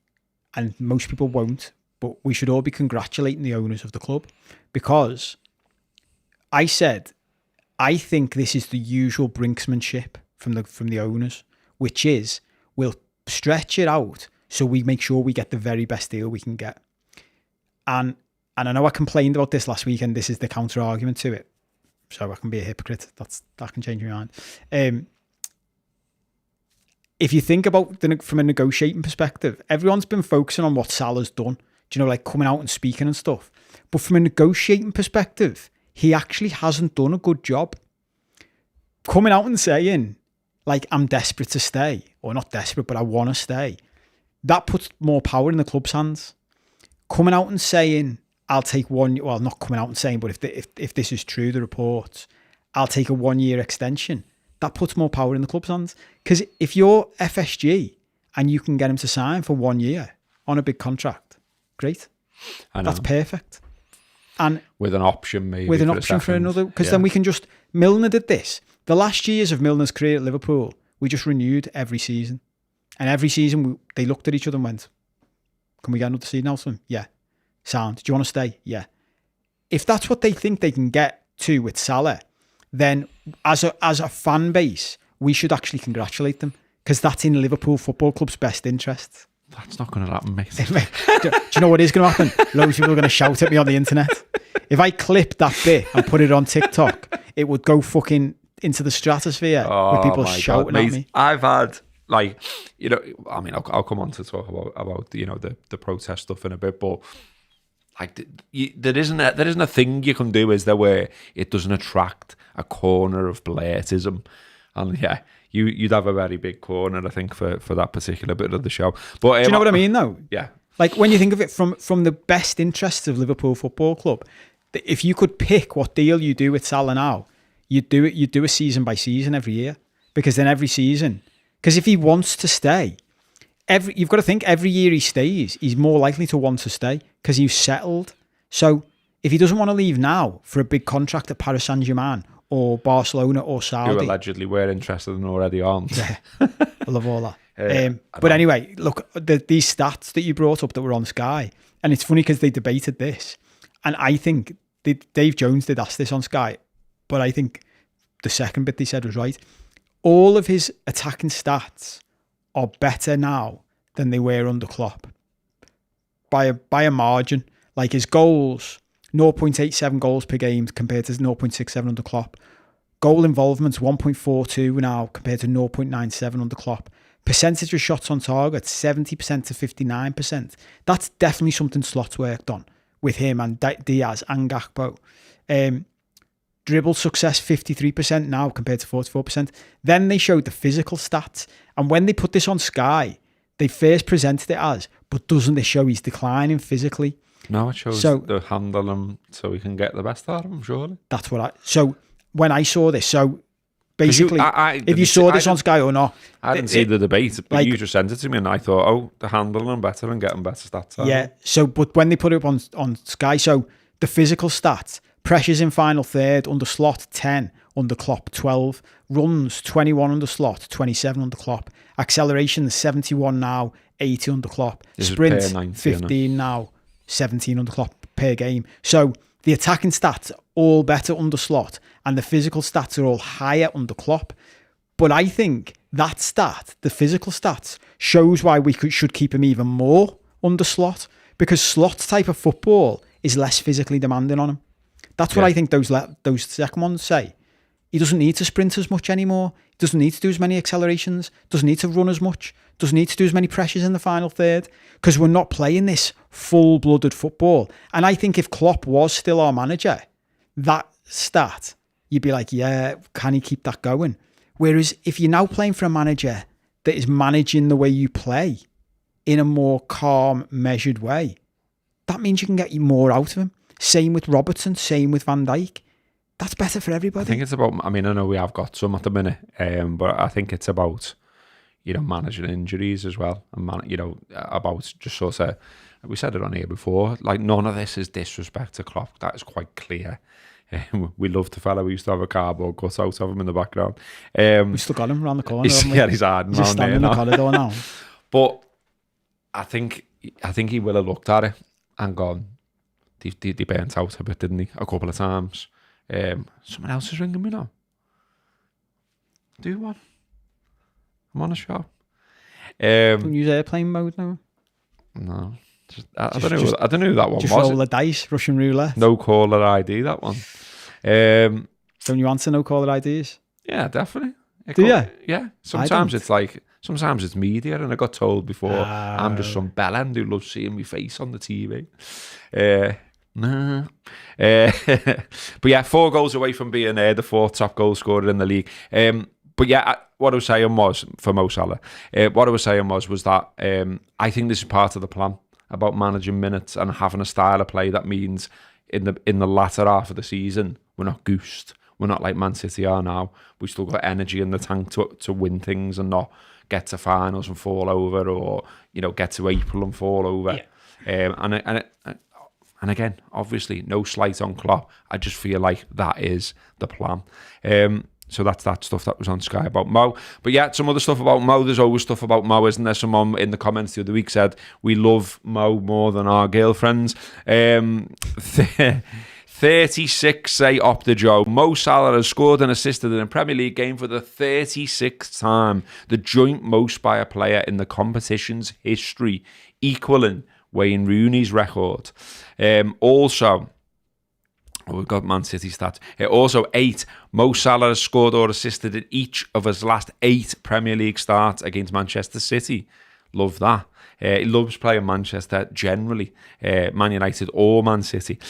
and most people won't, but we should all be congratulating the owners of the club, because I said, I think this is the usual brinksmanship from the owners, which is, we'll stretch it out so we make sure we get the very best deal we can get. And I know I complained about this last week, and this is the counter argument to it. So I can be a hypocrite. That can change my mind. If you think about from a negotiating perspective, everyone's been focusing on what Salah's done. Do you know, like coming out and speaking and stuff. But from a negotiating perspective, he actually hasn't done a good job. Coming out and saying, like, I'm desperate to stay, or not desperate, but I want to stay, that puts more power in the club's hands. Coming out and saying, I'll take not coming out and saying, but if this is true, the reports, I'll take a 1-year extension, that puts more power in the club's hands. Because if you're FSG and you can get him to sign for 1 year on a big contract, great. That's perfect. And with an option, maybe. With an option for another. Because then we can just... Milner did this. The last years of Milner's career at Liverpool, we just renewed every season. And every season, they looked at each other and went, can we get another season out of him? Yeah. Sound. Do you want to stay? Yeah. If that's what they think they can get to with Salah, then as a fan base, we should actually congratulate them, because that's in Liverpool Football Club's best interests. That's not going to happen, mate. Do you know what is going to happen? Loads of people are going to shout at me on the internet. If I clip that bit and put it on TikTok, it would go fucking into the stratosphere with people shouting at me. I've had, like, you know, I mean, I'll come on to talk about you know, the protest stuff in a bit, but like, there isn't a thing you can do, is there, where it doesn't attract a corner of Blairism. And yeah, you'd have a very big corner, I think, for that particular bit of the show. But do you know what I mean, though? Yeah. Like, when you think of it from the best interests of Liverpool Football Club, if you could pick what deal you do with Salah now, you'd do a season by season every year. Because then every season, because if he wants to stay, you've got to think every year he stays, he's more likely to want to stay because he's settled. So if he doesn't want to leave now for a big contract at Paris Saint-Germain or Barcelona or Saudi, who allegedly we're interested and already aren't. Yeah, I love all that. But anyway, look, these stats that you brought up that were on Sky, and it's funny because they debated this, and I think Dave Jones did ask this on Sky, but I think the second bit they said was right. All of his attacking stats are better now than they were under Klopp by a margin. Like, his goals, 0.87 goals per game compared to 0.67 under Klopp. Goal involvement's 1.42 now compared to 0.97 under Klopp. Percentage of shots on target, 70% to 59%. That's definitely something Slot's worked on with him and Diaz and Gakpo. Dribble success, 53% now compared to 44%. Then they showed the physical stats. And when they put this on Sky, they first presented it as, but doesn't it show he's declining physically? No, it shows the handle him so he can get the best out of him, surely. That's what so when I saw this, so basically, if you saw this on Sky or not. I didn't see the debate, but you just sent it to me and I thought, oh, they're handling him better and getting better stats. Yeah, so, but when they put it up on Sky, so the physical stats, pressures in final third, under Slot, 10, under Klopp, 12, runs, 21 under Slot, 27 under Klopp, acceleration, 71 now, 80 under Klopp, sprint, 15 now, 17 under Klopp per game. So the attacking stats are all better under Slot and the physical stats are all higher under Klopp. But I think that stat, the physical stats, shows why we should keep him even more under Slot, because Slot's type of football is less physically demanding on him. That's what I think those second ones say. He doesn't need to sprint as much anymore. He doesn't need to do as many accelerations. Doesn't need to run as much. Doesn't need to do as many pressures in the final third, because we're not playing this full-blooded football. And I think if Klopp was still our manager, that stat, you'd be like, yeah, can he keep that going? Whereas if you're now playing for a manager that is managing the way you play in a more calm, measured way, that means you can get more out of him. Same with Robertson, same with Van Dijk. That's better for everybody. I think it's about, I mean, I know we have got some at the minute, but I think it's about, you know, managing injuries as well. And, you know, about just sort of, we said it on here before, like, none of this is disrespect to Klopp. That is quite clear. We loved the fella. We used to have a cardboard cut out of him in the background. We still got him around the corner. He's hiding around there in the corridor now. But I think he will have looked at it and gone, they burnt out a bit, didn't he? A couple of times. Someone else is ringing me now. Do one. I'm on a show. Don't use airplane mode now. No. I don't know who that one just was. Just roll the dice, Russian roulette. No caller ID, that one. Don't you answer no caller IDs? Yeah, definitely. Do you? Yeah. Sometimes it's media, and I got told before I'm just some bellend who loves seeing my face on the TV. Nah. But yeah, 4 goals away from being the 4th top goal scorer in the league. But yeah, what I was saying was, for Mo Salah, what I was saying was that I think this is part of the plan about managing minutes and having a style of play that means in the latter half of the season, we're not goosed. We're not like Man City are now. We've still got energy in the tank to win things and not get to finals and fall over, or, you know, get to April and fall over. Yeah. And again, obviously, no slight on Klopp. I just feel like that is the plan. So that's that stuff that was on Sky about Mo. But yeah, some other stuff about Mo. There's always stuff about Mo, isn't there? Someone in the comments the other week said, we love Mo more than our girlfriends. 36 say Opta Joe. Mo Salah has scored and assisted in a Premier League game for the 36th time, the joint most by a player in the competition's history, equaling Wayne Rooney's record. Also, we've got Man City stats. Also, 8. Mo Salah has scored or assisted in each of his last 8 Premier League starts against Manchester City. Love that. He loves playing Manchester generally, Man United or Man City,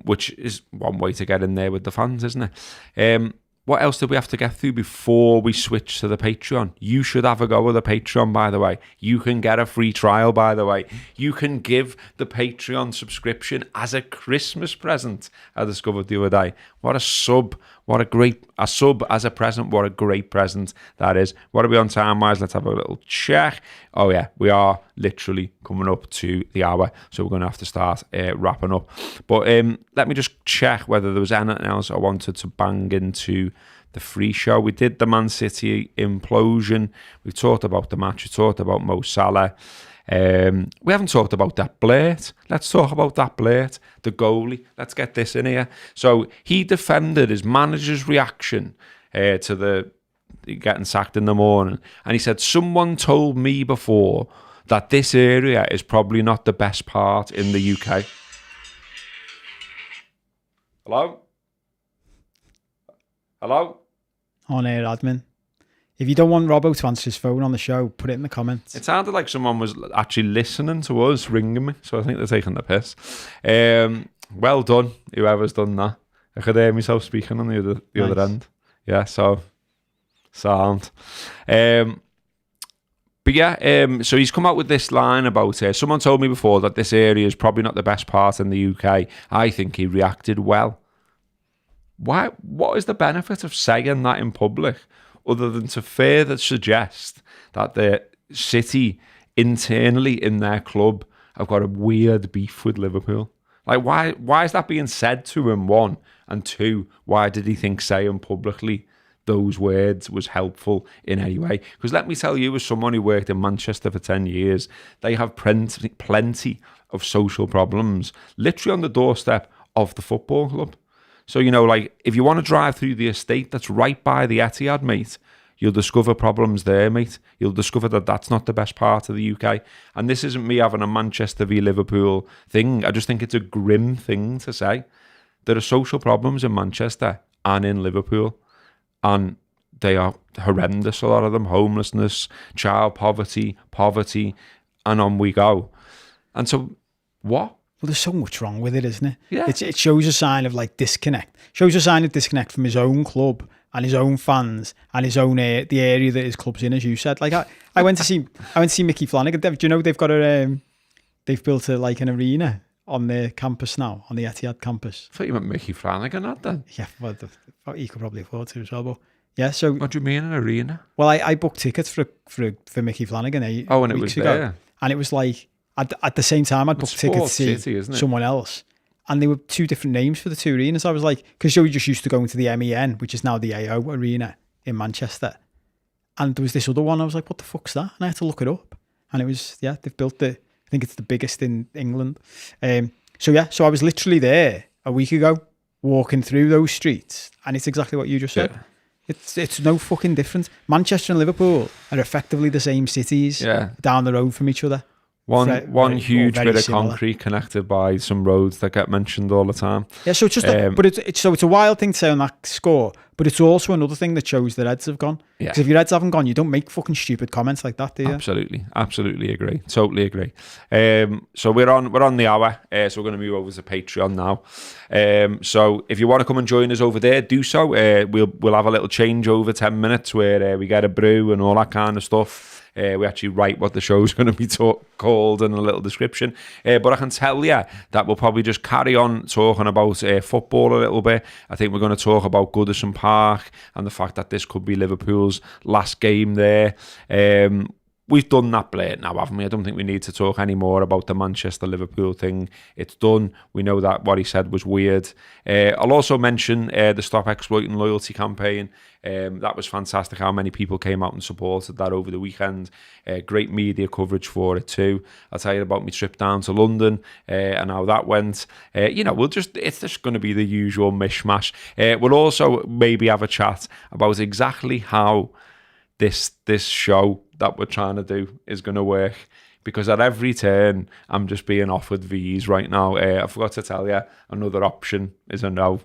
which is one way to get in there with the fans, isn't it? What else did we have to get through before we switch to the Patreon? You should have a go with the Patreon, by the way. You can get a free trial, by the way. You can give the Patreon subscription as a Christmas present, I discovered the other day. What a sub. What a sub as a present. What a great present that is. What are we on time-wise? Let's have a little check. Oh, yeah, we are literally coming up to the hour, so we're going to have to start wrapping up. But let me just check whether there was anything else I wanted to bang into the free show. We did the Man City implosion. We talked about the match. We talked about Mo Salah. We haven't talked about that Blurt. Let's talk about that Blurt, the goalie. Let's get this in here. So he defended his manager's reaction to the getting sacked in the morning, and he said, someone told me before that this area is probably not the best part in the UK. Hello? On air admin. If you don't want Robbo to answer his phone on the show, put it in the comments. It sounded like someone was actually listening to us, ringing me, so I think they're taking the piss. Well done, whoever's done that. I could hear myself speaking on the other end. Yeah, so sound. But yeah, so he's come out with this line about someone told me before that this area is probably not the best part in the UK. I think he reacted well. Why? What is the benefit of saying that in public, other than to further suggest that the City internally in their club have got a weird beef with Liverpool? Like, why is that being said to him, one? And two, why did he think saying publicly those words was helpful in any way? Because let me tell you, as someone who worked in Manchester for 10 years, they have plenty of social problems, literally on the doorstep of the football club. So, you know, like, if you want to drive through the estate that's right by the Etihad, mate, you'll discover problems there, mate. You'll discover that that's not the best part of the UK. And this isn't me having a Manchester v Liverpool thing. I just think it's a grim thing to say. There are social problems in Manchester and in Liverpool, and they are horrendous, a lot of them. Homelessness, child poverty, and on we go. And so, what? Well, there's so much wrong with it, isn't it? Yeah. It shows a sign of like disconnect. Shows a sign of disconnect from his own club and his own fans and his own the area that his club's in, as you said. Like I went to see Mickey Flanagan. Do you know they've got they've built an arena on their campus now, on the Etihad campus. I thought you meant Mickey Flanagan had then. Yeah, well, he could probably afford to as well. But yeah, so what do you mean an arena? Well, I booked tickets for Mickey Flanagan 8 and it weeks was ago, there. And it was like at the same time I'd booked tickets to see someone else, and they were two different names for the two arenas. I was like, because you were just used to going to the MEN, which is now the AO Arena in Manchester, and there was this other one. I was like, what the fuck's that? And I had to look it up, and it was they've built I think it's the biggest in England. So I was literally there a week ago, walking through those streets, and it's exactly what you just said. Yeah. It's no fucking difference. Manchester and Liverpool are effectively the same cities, down the road from each other. One huge bit of similar concrete connected by some roads that get mentioned all the time. Yeah, so it's just it's a wild thing to say on that score, but it's also another thing that shows the Reds have gone. Because if your Reds haven't gone, you don't make fucking stupid comments like that, do you? Absolutely agree. Totally agree. So we're on the hour, so we're going to move over to Patreon now. So if you want to come and join us over there, do so. We'll have a little change over 10 minutes where we get a brew and all that kind of stuff. We actually write what the show's going to be called and a little description. But I can tell you that we'll probably just carry on talking about football a little bit. I think we're going to talk about Goodison Park and the fact that this could be Liverpool's last game there. we've done that bit now, haven't we? I don't think we need to talk anymore about the Manchester-Liverpool thing. It's done. We know that what he said was weird. I'll also mention the Stop Exploiting Loyalty campaign. That was fantastic how many people came out and supported that over the weekend. Great media coverage for it too. I'll tell you about my trip down to London and how that went. It's just going to be the usual mishmash. We'll also maybe have a chat about exactly how this show that we're trying to do is going to work, because at every turn I'm just being offered V's right now. I forgot to tell you, another option is a no.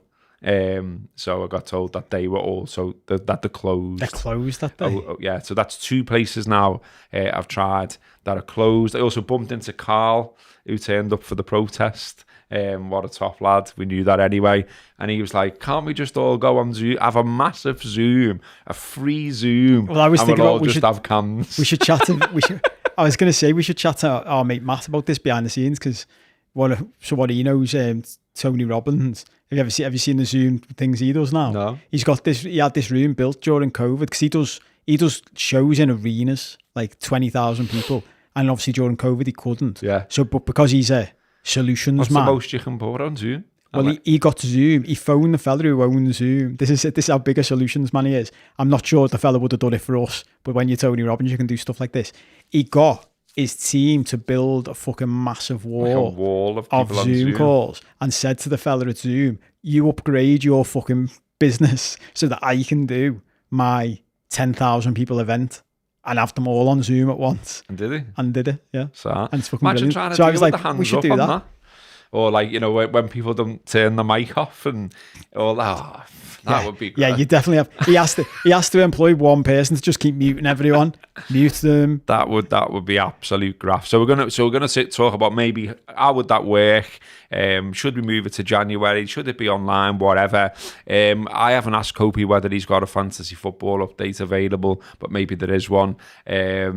So I got told that they were also that they're closed. They're closed that day. Yeah, so that's 2 places now I've tried that are closed. I also bumped into Carl, who turned up for the protest. What a top lad. We knew that anyway. And he was like, can't we just all go on Zoom, have a massive Zoom, a free Zoom? Well, I was thinking about we should have cams. We should chat to, I was going to say we should chat to our mate Matt about this behind the scenes, because what he knows, Tony Robbins. Have you seen the Zoom things he does now? No. He had this room built during COVID, because he does shows in arenas, like 20,000 people. And obviously during COVID he couldn't. Yeah. So, but because he's a solutions What's man. the most you can put on Zoom? Well, he got Zoom. He phoned the fella who owns Zoom. This is how big a solutions man he is. I'm not sure the fella would have done it for us, but when you're Tony Robbins, you can do stuff like this. He got his team to build a fucking massive wall, of Zoom calls, and said to the fella at Zoom, you upgrade your fucking business so that I can do my 10,000 people event and have them all on Zoom at once. And did he? And did it, yeah. So, and it's fucking imagine brilliant. trying to so do I was with like, the hands we should up do on that. Or like, when people don't turn the mic off and all that. That would be great. Yeah, you definitely have. He has to employ one person to just keep muting everyone, mute them. That would be absolute graft. So we're gonna talk about maybe how would that work. Should we move it to January? Should it be online? Whatever. I haven't asked Kopi whether he's got a fantasy football update available, but maybe there is one. As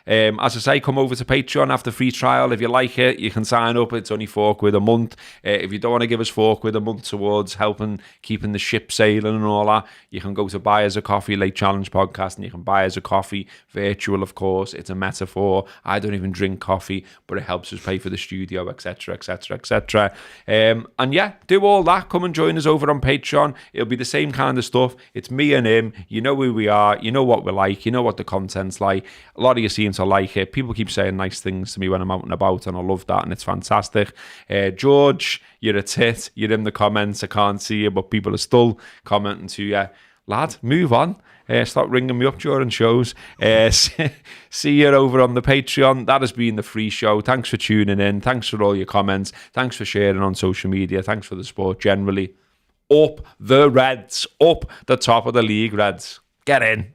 I say, come over to Patreon after free trial. If you like it, you can sign up. It's only £4 a month. If you don't want to give us £4 a month towards helping keeping the ship sailing and all that, you can go to Buy Us a Coffee, Late Challenge Podcast, and you can buy us a coffee, virtual of course. It's a metaphor. I don't even drink coffee, but it helps us pay for the studio, etc, etc, etc. Do all that. Come and join us over on Patreon. It'll be the same kind of stuff. It's me and him. You know who we are. You know what we're like. You know what the content's like. A lot of you seem to like it. People keep saying nice things to me when I'm out and about, and I love that, and it's fantastic. George, you're a tit. You're in the comments. I can't see you, but people are still commenting to you. Lad, move on. Stop ringing me up during shows. See you over on the Patreon. That has been the free show. Thanks for tuning in. Thanks for all your comments. Thanks for sharing on social media. Thanks for the support generally. Up the Reds. Up the top of the league, Reds. Get in.